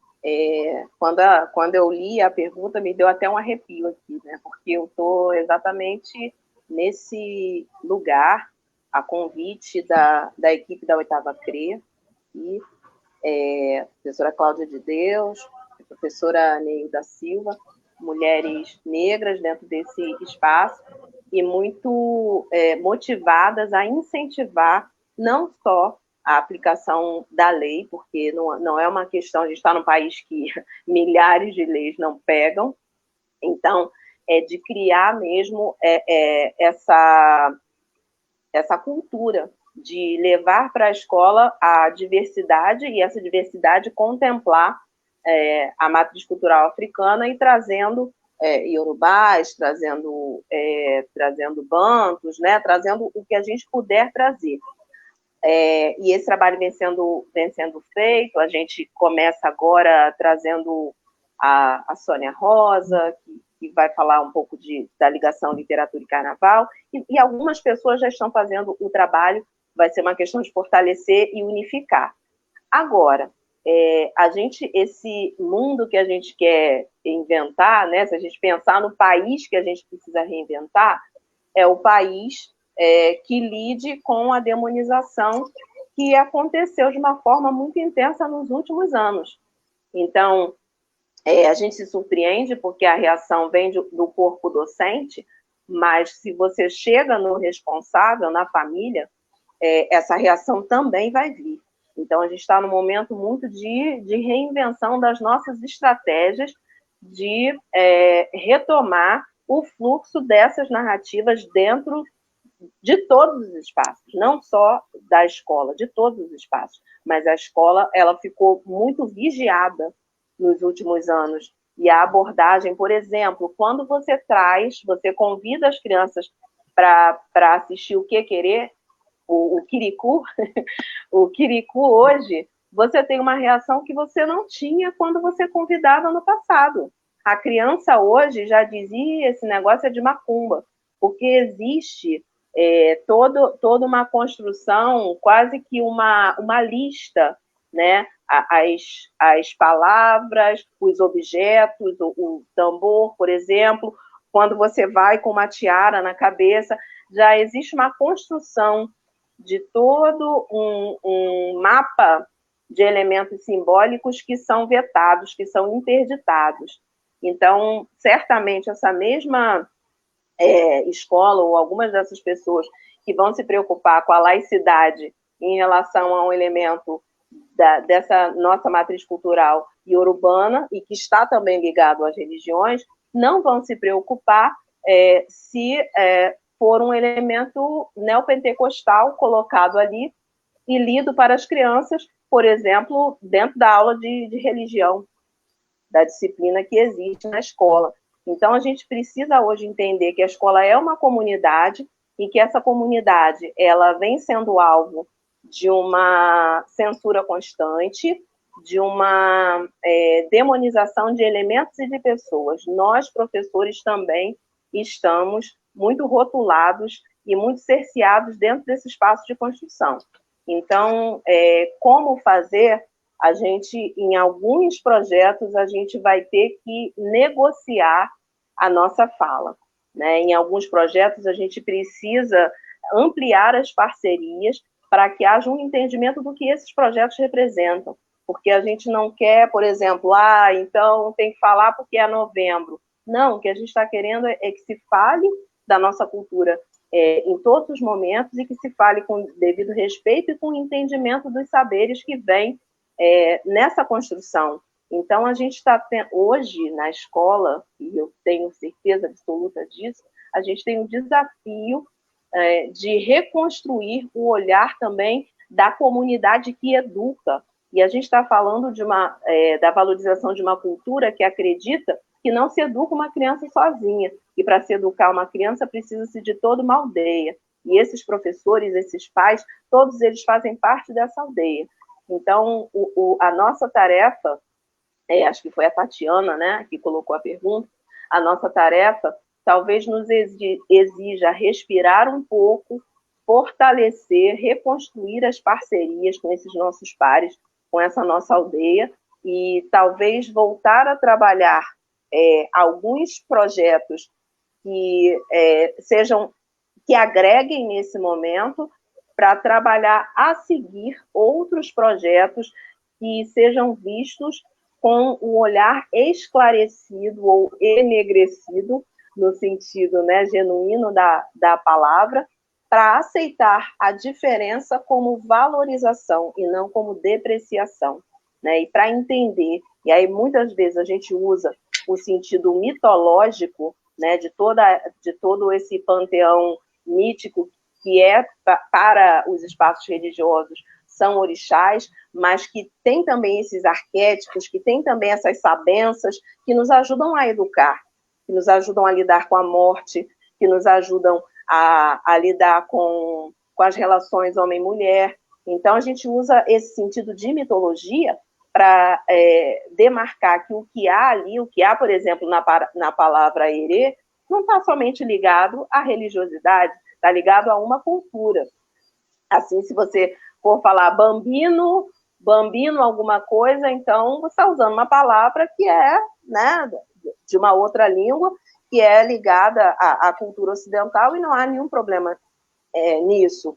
quando eu li a pergunta, me deu até um arrepio aqui, né? Porque eu estou exatamente nesse lugar, a convite da equipe da Oitava CRE, e a professora Cláudia de Deus, a professora Neilda Silva, mulheres negras dentro desse espaço, e muito motivadas a incentivar não só a aplicação da lei, porque não é uma questão, a gente está num país que milhares de leis não pegam, então, de criar mesmo essa cultura de levar para a escola a diversidade, e essa diversidade contemplar a matriz cultural africana e trazendo iorubás, trazendo bantos, né, trazendo o que a gente puder trazer. E esse trabalho vem sendo feito. A gente começa agora trazendo a Sônia Rosa, que vai falar um pouco da ligação literatura e carnaval, e algumas pessoas já estão fazendo o trabalho. Vai ser uma questão de fortalecer e unificar. Agora, esse mundo que a gente quer inventar, né, se a gente pensar no país que a gente precisa reinventar, é o país que lide com a demonização que aconteceu de uma forma muito intensa nos últimos anos. Então, a gente se surpreende porque a reação vem do corpo docente, mas se você chega no responsável, na família, essa reação também vai vir. Então, a gente está num momento muito de reinvenção das nossas estratégias de retomar o fluxo dessas narrativas dentro de todos os espaços, não só da escola, de todos os espaços. Mas a escola, ela ficou muito vigiada nos últimos anos. E a abordagem, por exemplo, quando você convida as crianças para assistir o Que Querer, o Quiricu, o Quiricu hoje, você tem uma reação que você não tinha quando você convidava no passado. A criança hoje já dizia, esse negócio é de macumba, porque existe toda uma construção, quase que uma lista, né? As palavras, os objetos, o tambor, por exemplo, quando você vai com uma tiara na cabeça, já existe uma construção de todo um mapa de elementos simbólicos que são vetados, que são interditados. Então, certamente, essa mesma escola ou algumas dessas pessoas que vão se preocupar com a laicidade em relação a um elemento dessa nossa matriz cultural e urbana, e que está também ligado às religiões, não vão se preocupar se for um elemento neopentecostal colocado ali e lido para as crianças, por exemplo, dentro da aula de religião. da disciplina que existe na escola. Então, a gente precisa hoje entender que a escola é uma comunidade e que essa comunidade ela vem sendo alvo de uma censura constante, de uma demonização de elementos e de pessoas. Nós, professores, também estamos muito rotulados e muito cerceados dentro desse espaço de construção. Então, como fazer? A gente, em alguns projetos, a gente vai ter que negociar a nossa fala, né? Em alguns projetos, a gente precisa ampliar as parcerias para que haja um entendimento do que esses projetos representam, porque a gente não quer, por exemplo, então tem que falar porque é novembro. Não, o que a gente está querendo é que se fale da nossa cultura em todos os momentos e que se fale com devido respeito e com entendimento dos saberes que vêm nessa construção. Então, a gente está hoje na escola, e eu tenho certeza absoluta disso, a gente tem um desafio de reconstruir o olhar também da comunidade que educa. E a gente está falando da valorização de uma cultura que acredita que não se educa uma criança sozinha. E para se educar uma criança, precisa-se de toda uma aldeia. E esses professores, esses pais, todos eles fazem parte dessa aldeia. Então, a nossa tarefa, acho que foi a Tatiana, né, que colocou a pergunta, a nossa tarefa talvez nos exija respirar um pouco, fortalecer, reconstruir as parcerias com esses nossos pares, com essa nossa aldeia, e talvez voltar a trabalhar alguns projetos que agreguem nesse momento, para trabalhar a seguir outros projetos que sejam vistos com o olhar esclarecido ou enegrecido, no sentido, né, genuíno da palavra, para aceitar a diferença como valorização e não como depreciação, né? E para entender, e aí muitas vezes a gente usa o sentido mitológico, né, de todo esse panteão mítico que para os espaços religiosos são orixás, mas que tem também esses arquétipos, que tem também essas sabenças que nos ajudam a educar, que nos ajudam a lidar com a morte, que nos ajudam a lidar com as relações homem-mulher. Então, a gente usa esse sentido de mitologia para demarcar que o que há ali, o que há, por exemplo, na palavra erê, não está somente ligado à religiosidade, está ligado a uma cultura. Assim, se você for falar bambino alguma coisa, então você está usando uma palavra que é, né, de uma outra língua, que é ligada à cultura ocidental, e não há nenhum problema nisso.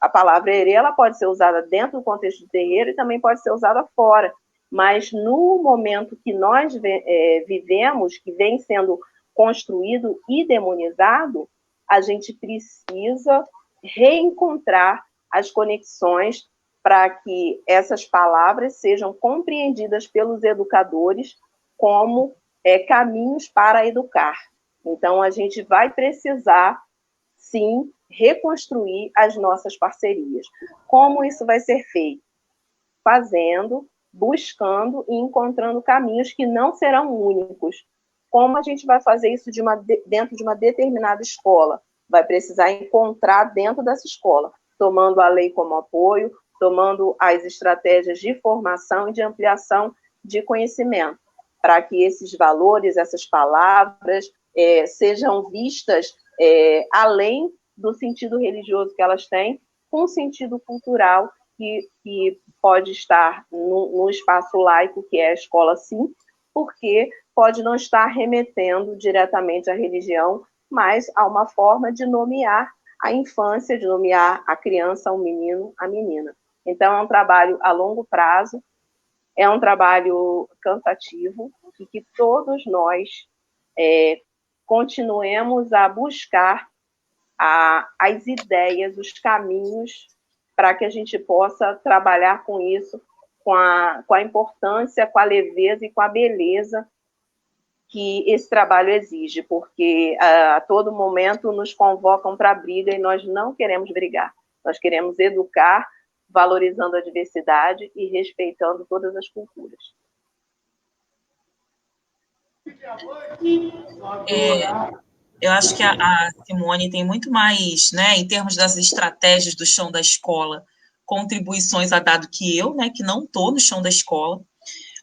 A palavra erê, ela pode ser usada dentro do contexto do terreiro e também pode ser usada fora, mas no momento que nós vivemos, que vem sendo construído e demonizado, a gente precisa reencontrar as conexões para que essas palavras sejam compreendidas pelos educadores como caminhos para educar. Então, a gente vai precisar, sim, reconstruir as nossas parcerias. Como isso vai ser feito? Fazendo, buscando e encontrando caminhos que não serão únicos. Como a gente vai fazer isso dentro de uma determinada escola? Vai precisar encontrar dentro dessa escola, tomando a lei como apoio, tomando as estratégias de formação e de ampliação de conhecimento, para que esses valores, essas palavras, sejam vistas além do sentido religioso que elas têm, com um sentido cultural que pode estar no espaço laico, que é a escola, sim, porque pode não estar remetendo diretamente à religião, mas a uma forma de nomear a infância, de nomear a criança, o menino, a menina. Então, é um trabalho a longo prazo, é um trabalho cansativo, e que todos nós continuemos a buscar as ideias, os caminhos, para que a gente possa trabalhar com isso, com a importância, com a leveza e com a beleza que esse trabalho exige, porque a todo momento nos convocam para a briga e nós não queremos brigar. Nós queremos educar, valorizando a diversidade e respeitando todas as culturas. Eu acho que a Simone tem muito mais, né, em termos das estratégias do chão da escola, contribuições a dado que eu, né, que não estou no chão da escola,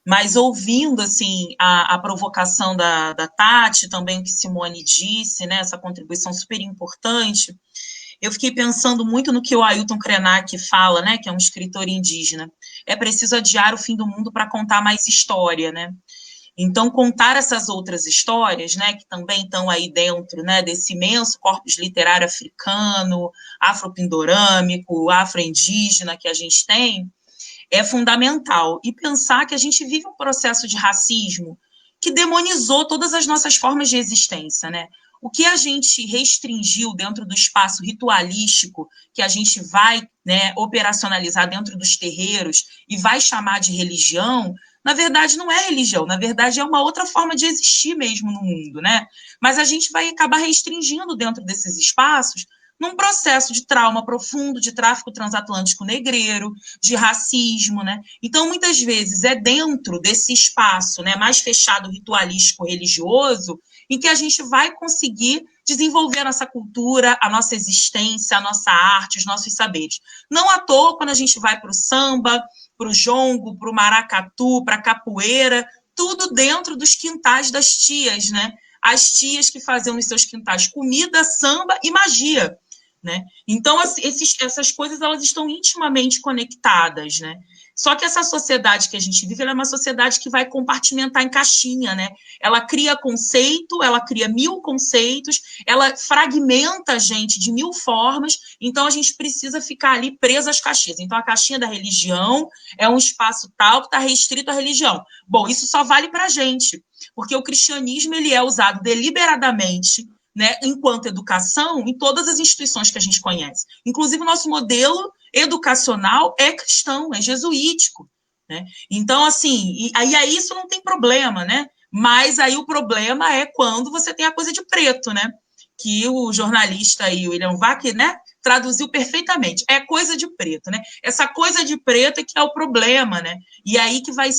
mas ouvindo, assim, a provocação da Tati, também o que Simone disse, né, essa contribuição super importante, eu fiquei pensando muito no que o Ailton Krenak fala, né, que é um escritor indígena. É preciso adiar o fim do mundo para contar mais história, né? Então, contar essas outras histórias, né, que também estão aí dentro, né, desse imenso corpus literário africano, afropindorâmico, afro-indígena que a gente tem, é fundamental. E pensar que a gente vive um processo de racismo que demonizou todas as nossas formas de existência, né? O que a gente restringiu dentro do espaço ritualístico, que a gente vai, né, operacionalizar dentro dos terreiros e vai chamar de religião, na verdade não é religião, na verdade é uma outra forma de existir mesmo no mundo, né? Mas a gente vai acabar restringindo dentro desses espaços num processo de trauma profundo, de tráfico transatlântico negreiro, de racismo, né? Então, muitas vezes, é dentro desse espaço, né, mais fechado, ritualístico, religioso, em que a gente vai conseguir desenvolver a nossa cultura, a nossa existência, a nossa arte, os nossos saberes. Não à toa, quando a gente vai para o samba, para o jongo, para o maracatu, para a capoeira, tudo dentro dos quintais das tias, né? As tias que faziam nos seus quintais comida, samba e magia, né? Então, essas coisas elas estão intimamente conectadas, né? Só que essa sociedade que a gente vive, ela é uma sociedade que vai compartimentar em caixinha, né? Ela cria conceito, ela cria 1000 conceitos, ela fragmenta a gente de 1000 formas, então a gente precisa ficar ali preso às caixinhas. Então, a caixinha da religião é um espaço tal que está restrito à religião. Bom, isso só vale para a gente, porque o cristianismo ele é usado deliberadamente, né, enquanto educação, em todas as instituições que a gente conhece. Inclusive, o nosso modelo educacional é cristão, é jesuítico, né? Então, assim, aí isso não tem problema, né? Mas aí o problema é quando você tem a coisa de preto, né? Que o jornalista aí, o William Vac, né, traduziu perfeitamente. É coisa de preto, né? Essa coisa de preto é que é o problema, né? E aí que vai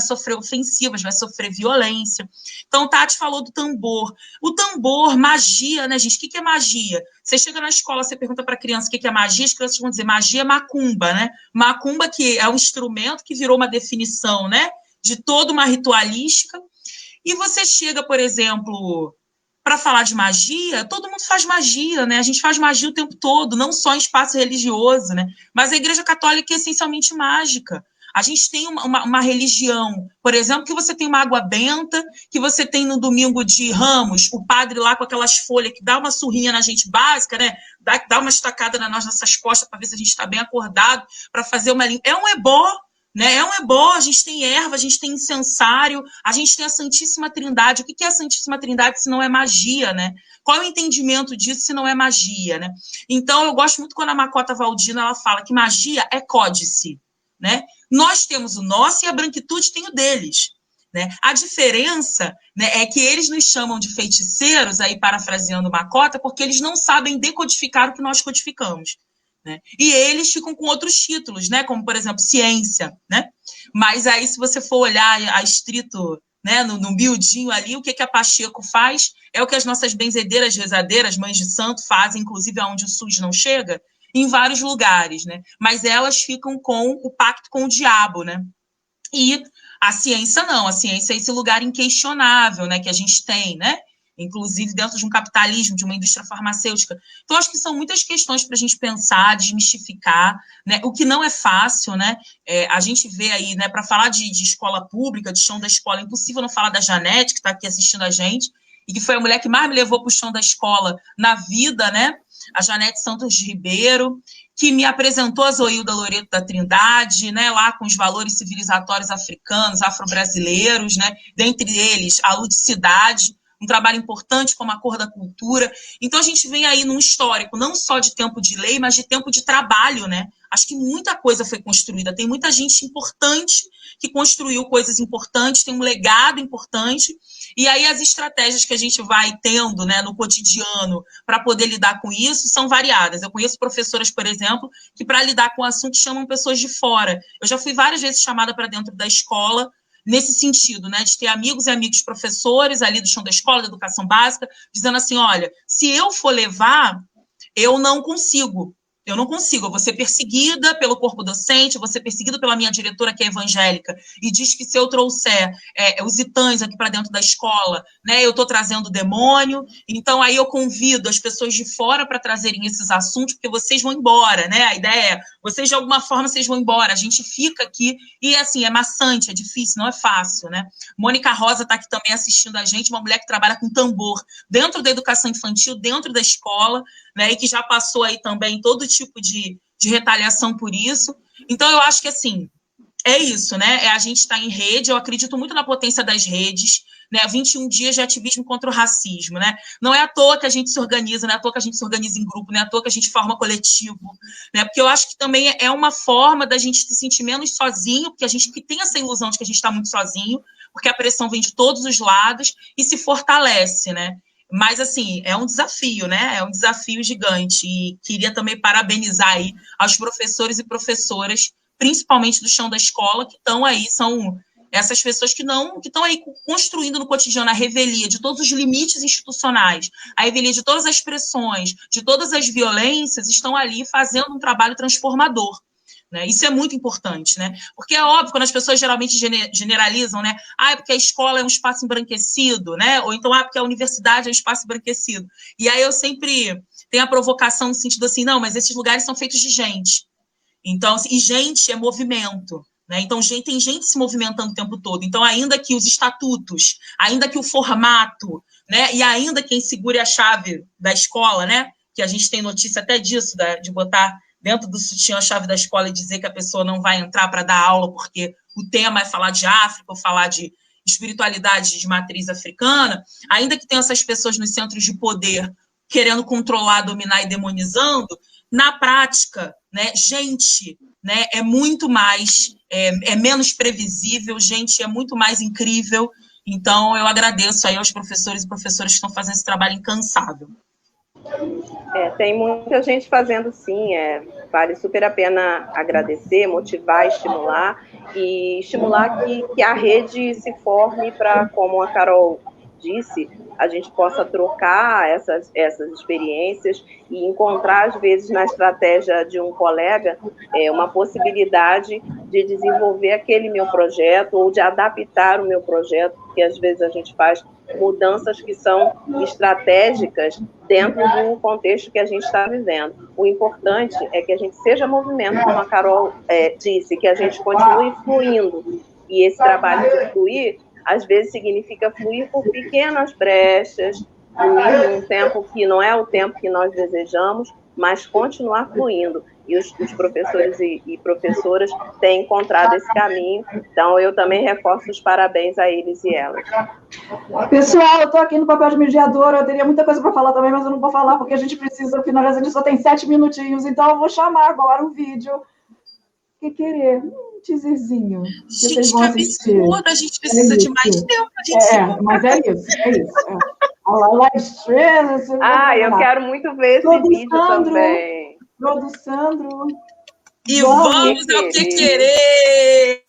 sofrer ofensivas, vai sofrer violência. Então, Tati falou do tambor. O tambor, magia, né, gente? O que é magia? Você chega na escola, você pergunta para a criança o que é magia, as crianças vão dizer magia é macumba, né? Macumba, que é um instrumento que virou uma definição, né, de toda uma ritualística. E você chega, por exemplo, para falar de magia, todo mundo faz magia, né? A gente faz magia o tempo todo, não só em espaço religioso, né? Mas a Igreja Católica é essencialmente mágica. A gente tem uma religião, por exemplo, que você tem uma água benta, que você tem no domingo de Ramos, o padre lá com aquelas folhas que dá uma surrinha na gente básica, né? Dá uma estacada nas nossas costas para ver se a gente está bem acordado, para fazer uma limpa. É um ebó, né? É um ebó, a gente tem erva, a gente tem incensário, a gente tem a Santíssima Trindade. O que é a Santíssima Trindade se não é magia, né? Qual é o entendimento disso se não é magia, né? Então, eu gosto muito quando a Macota Valdina ela fala que magia é códice, né? Nós temos o nosso e a branquitude tem o deles, né? A diferença, né, é que eles nos chamam de feiticeiros, aí parafraseando Macota, porque eles não sabem decodificar o que nós codificamos, né? E eles ficam com outros títulos, né? Como, por exemplo, ciência, né? Mas aí, se você for olhar a estrito, né, no miudinho ali, o que a Pacheco faz é o que as nossas benzedeiras, rezadeiras, mães de santo fazem, inclusive aonde o SUS não chega, em vários lugares, né? Mas elas ficam com o pacto com o diabo, né? E a ciência não, a ciência é esse lugar inquestionável, né, que a gente tem, né? Inclusive dentro de um capitalismo, de uma indústria farmacêutica. Então, acho que são muitas questões para a gente pensar, desmistificar, né? O que não é fácil, né? A gente vê aí, né, para falar de escola pública, de chão da escola, é impossível não falar da Janete, que está aqui assistindo a gente, e que foi a mulher que mais me levou para o chão da escola na vida, né? A Janete Santos de Ribeiro, que me apresentou a Zoilda Loreto da Trindade, né, lá com os valores civilizatórios africanos, afro-brasileiros, né, dentre eles a ludicidade, um trabalho importante como a cor da cultura. Então, a gente vem aí num histórico não só de tempo de lei, mas de tempo de trabalho, né? Acho que muita coisa foi construída, tem muita gente importante que construiu coisas importantes, tem um legado importante, e aí as estratégias que a gente vai tendo, né, no cotidiano para poder lidar com isso são variadas. Eu conheço professoras, por exemplo, que para lidar com o assunto chamam pessoas de fora. Eu já fui várias vezes chamada para dentro da escola, nesse sentido, né, de ter amigos e amigos professores ali do chão da escola, da educação básica, dizendo assim, olha, se eu for levar, eu não consigo, eu vou ser perseguida pelo corpo docente, eu vou ser perseguida pela minha diretora, que é evangélica, e diz que se eu trouxer os itãs aqui para dentro da escola, né, eu estou trazendo o demônio, então aí eu convido as pessoas de fora para trazerem esses assuntos, porque vocês vão embora, né, a ideia é, vocês de alguma forma, vocês vão embora, a gente fica aqui, e assim, é maçante, é difícil, não é fácil, né. Mônica Rosa está aqui também assistindo a gente, uma mulher que trabalha com tambor, dentro da educação infantil, dentro da escola, né, e que já passou aí também todo tipo de retaliação por isso. Então, eu acho que, assim, é isso, né? A gente está em rede, eu acredito muito na potência das redes, né? 21 dias de ativismo contra o racismo, né? Não é à toa que a gente se organiza, não é à toa que a gente se organiza em grupo, não é à toa que a gente forma coletivo, né? Porque eu acho que também é uma forma da gente se sentir menos sozinho, porque a gente que tem essa ilusão de que a gente está muito sozinho, porque a pressão vem de todos os lados e se fortalece, né? Mas, assim, é um desafio, né? É um desafio gigante. E queria também parabenizar aí aos professores e professoras, principalmente do chão da escola, que estão aí, são essas pessoas que estão aí construindo no cotidiano a revelia de todos os limites institucionais, a revelia de todas as pressões, de todas as violências, estão ali fazendo um trabalho transformador. Né? Isso é muito importante, né? Porque é óbvio, quando as pessoas geralmente generalizam, né? É porque a escola é um espaço embranquecido, né? Ou então, porque a universidade é um espaço embranquecido. E aí eu sempre tenho a provocação no sentido assim, não, mas esses lugares são feitos de gente. Então, assim, e gente é movimento, né? Então, tem gente se movimentando o tempo todo. Então, ainda que os estatutos, ainda que o formato, né? E ainda quem segure a chave da escola, né? Que a gente tem notícia até disso, de botar dentro do sutiã a chave da escola e dizer que a pessoa não vai entrar para dar aula porque o tema é falar de África ou falar de espiritualidade de matriz africana, ainda que tenha essas pessoas nos centros de poder querendo controlar, dominar e demonizando, na prática, né, gente, né, é muito mais, é menos previsível, gente, é muito mais incrível. Então, eu agradeço aí aos professores e professoras que estão fazendo esse trabalho incansável. Tem muita gente fazendo sim, vale super a pena agradecer, motivar, estimular, e estimular que a rede se forme para, como a Carol disse, a gente possa trocar essas experiências e encontrar, às vezes, na estratégia de um colega, uma possibilidade de desenvolver aquele meu projeto ou de adaptar o meu projeto, porque às vezes a gente faz mudanças que são estratégicas dentro do contexto que a gente está vivendo. O importante é que a gente seja movimento, como a Carol disse, que a gente continue fluindo. E esse trabalho de fluir, às vezes, significa fluir por pequenas brechas, fluir num tempo que não é o tempo que nós desejamos, mas continuar fluindo. E os professores e professoras têm encontrado esse caminho. Então, eu também reforço os parabéns a eles e elas. Pessoal, eu estou aqui no papel de mediadora, eu teria muita coisa para falar também, mas eu não vou falar, porque a gente precisa finalizar, a gente só tem 7 minutinhos, então eu vou chamar agora o vídeo. Que querer? Um teaserzinho. Gente, que absurdo, a gente precisa de mais tempo. Mas é isso. A estrela. Eu quero muito ver esse vídeo também. Produção. E vamos ao que querer!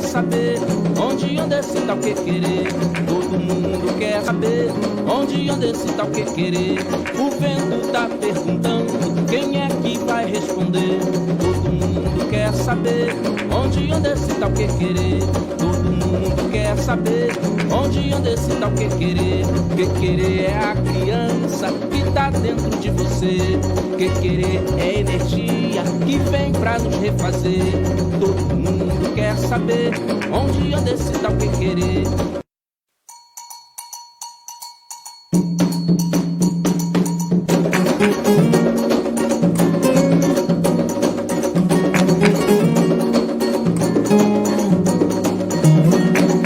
Saber onde anda esse tal que querer. Todo mundo quer saber onde anda esse tal que querer. O vento tá perguntando quem é que vai responder. Todo mundo quer saber onde anda esse tal que querer. Todo mundo quer saber onde anda esse tal que querer. Que querer é a criança que tá dentro de você. Que querer é energia que vem pra nos refazer. Todo mundo quer saber onde anda esse tal que querer.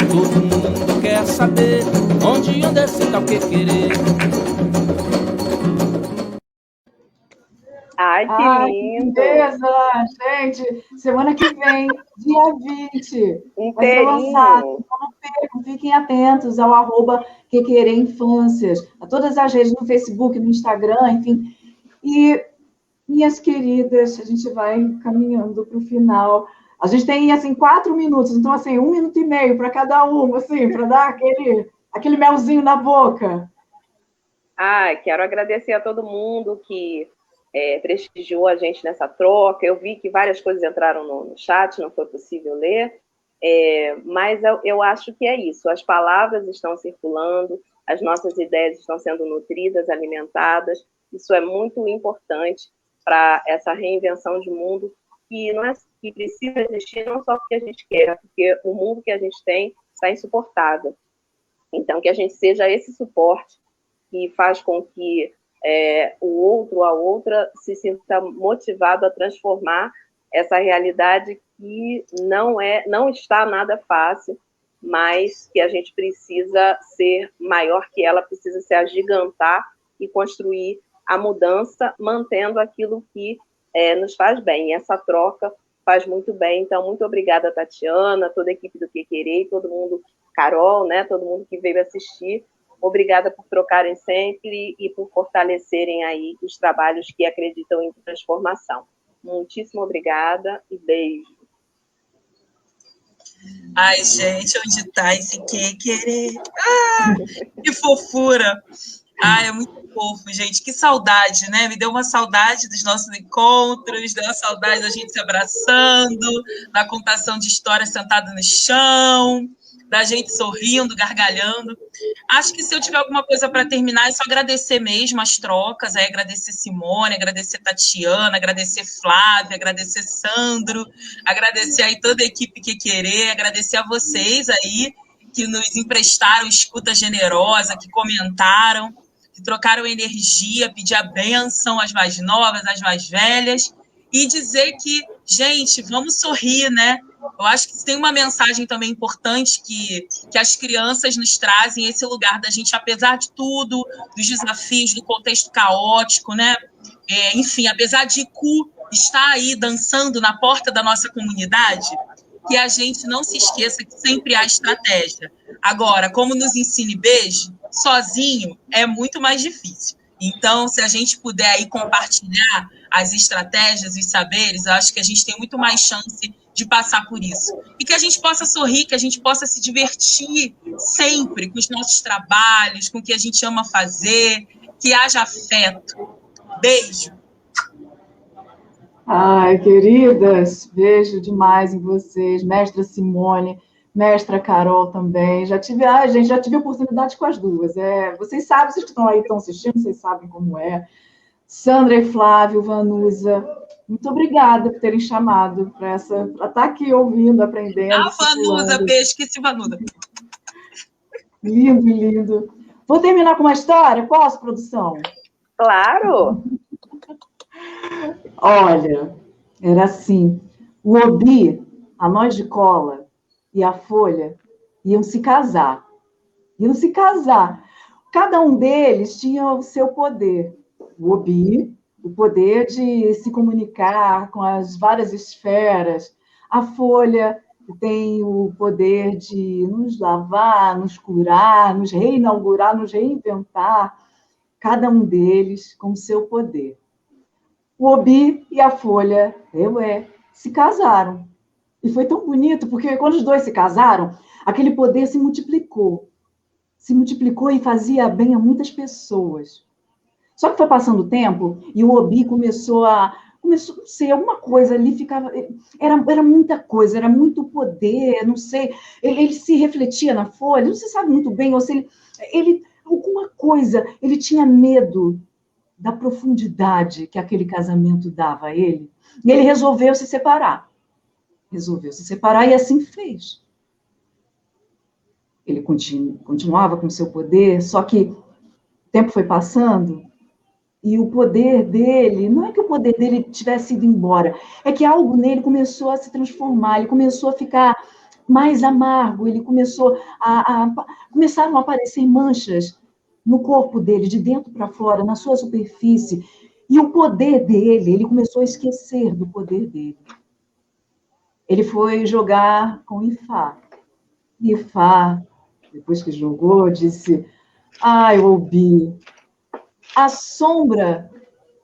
Todo mundo quer saber onde anda esse tal que querer. Ai, que Ai, lindo! que beleza, gente! Semana que vem, dia 20, vai ser lançado. Inteirinho. Então não percam, fiquem atentos ao @QueQuererInfâncias, a todas as redes, no Facebook, no Instagram, enfim. E, minhas queridas, a gente vai caminhando para o final. A gente tem, assim, 4 minutos, então, assim, 1 minuto e meio para cada uma, assim, para dar aquele melzinho na boca. Quero agradecer a todo mundo que prestigiou a gente nessa troca. Eu vi que várias coisas entraram no chat, não foi possível ler, mas eu acho que é isso. As palavras estão circulando, as nossas ideias estão sendo nutridas, alimentadas. Isso é muito importante para essa reinvenção de mundo que precisa existir não só porque a gente quer, porque o mundo que a gente tem está insuportável. Então, que a gente seja esse suporte que faz com que o outro, a outra, se sinta motivado a transformar essa realidade que não está nada fácil, mas que a gente precisa ser maior que ela, precisa se agigantar e construir a mudança, mantendo aquilo que nos faz bem. E essa troca faz muito bem. Então, muito obrigada, Tatiana, toda a equipe do Que Querer, todo mundo, Carol, né, todo mundo que veio assistir. Obrigada por trocarem sempre e por fortalecerem aí os trabalhos que acreditam em transformação. Muitíssimo obrigada e beijo. Ai, gente, onde está esse Que Querer? Que fofura! É muito fofo, gente. Que saudade, né? Me deu uma saudade dos nossos encontros, deu uma saudade da gente se abraçando, da contação de histórias sentado no chão, da gente sorrindo, gargalhando. Acho que se eu tiver alguma coisa para terminar, é só agradecer mesmo as trocas, agradecer Simone, agradecer Tatiana, agradecer Flávia, agradecer Sandro, agradecer aí toda a equipe Que Querer, agradecer a vocês aí que nos emprestaram escuta generosa, que comentaram, que trocaram energia, pedir a bênção às mais novas, às mais velhas, e dizer que, gente, vamos sorrir, né? Eu acho que tem uma mensagem também importante que as crianças nos trazem, esse lugar da gente, apesar de tudo, dos desafios, do contexto caótico, né? Enfim, apesar de Cu estar aí dançando na porta da nossa comunidade, que a gente não se esqueça que sempre há estratégia. Agora, como nos ensina Beijo, sozinho é muito mais difícil. Então, se a gente puder aí compartilhar as estratégias, os saberes, eu acho que a gente tem muito mais chance de passar por isso. E que a gente possa sorrir, que a gente possa se divertir sempre com os nossos trabalhos, com o que a gente ama fazer, que haja afeto. Beijo! Ai, queridas, beijo demais em vocês. Mestra Simone, mestra Carol também. Já tive oportunidade com as duas. Vocês sabem, vocês que estão aí, estão assistindo, vocês sabem como é. Sandra e Flávio, Vanusa, muito obrigada por terem chamado para estar aqui ouvindo, aprendendo. Vanusa, beijo, esqueci Vanusa. Lindo, lindo. Vou terminar com uma história? Posso, produção? Claro! Olha, era assim, o Obi, a Noz de Cola e a Folha iam se casar. Cada um deles tinha o seu poder. O Obi, o poder de se comunicar com as várias esferas. A Folha tem o poder de nos lavar, nos curar, nos reinaugurar, nos reinventar. Cada um deles com o seu poder. O Obi e a Folha, se casaram. E foi tão bonito, porque quando os dois se casaram, aquele poder se multiplicou. Se multiplicou e fazia bem a muitas pessoas. Só que foi passando o tempo e o Obi começou, não sei, alguma coisa ali ficava... Era muita coisa, era muito poder, não sei. Ele se refletia na Folha, não se sabe muito bem, ou se alguma coisa, ele tinha medo da profundidade que aquele casamento dava a ele, e ele resolveu se separar. E assim fez. Ele continuava com seu poder, só que o tempo foi passando, e o poder dele, não é que o poder dele tivesse ido embora, é que algo nele começou a se transformar, ele começou a ficar mais amargo, ele começaram a aparecer manchas no corpo dele, de dentro para fora, na sua superfície. E o poder dele, ele começou a esquecer do poder dele. Ele foi jogar com Ifá. Ifá, depois que jogou, disse: ai, Obi, a sombra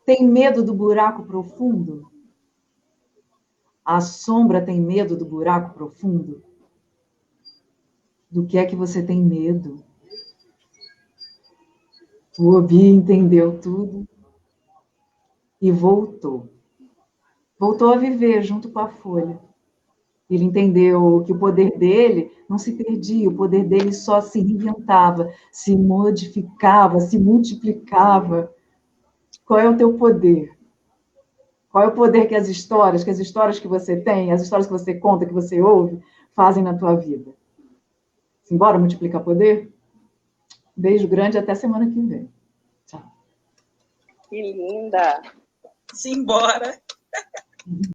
tem medo do buraco profundo? A sombra tem medo do buraco profundo? Do que é que você tem medo? O Obi entendeu tudo e voltou. Voltou a viver junto com a folha. Ele entendeu que o poder dele não se perdia, o poder dele só se reinventava, se modificava, se multiplicava. Qual é o teu poder? Qual é o poder que as histórias que você tem, as histórias que você conta, que você ouve, fazem na tua vida? Simbora multiplicar poder? Beijo grande, até semana que vem. Tchau. Que linda! Simbora!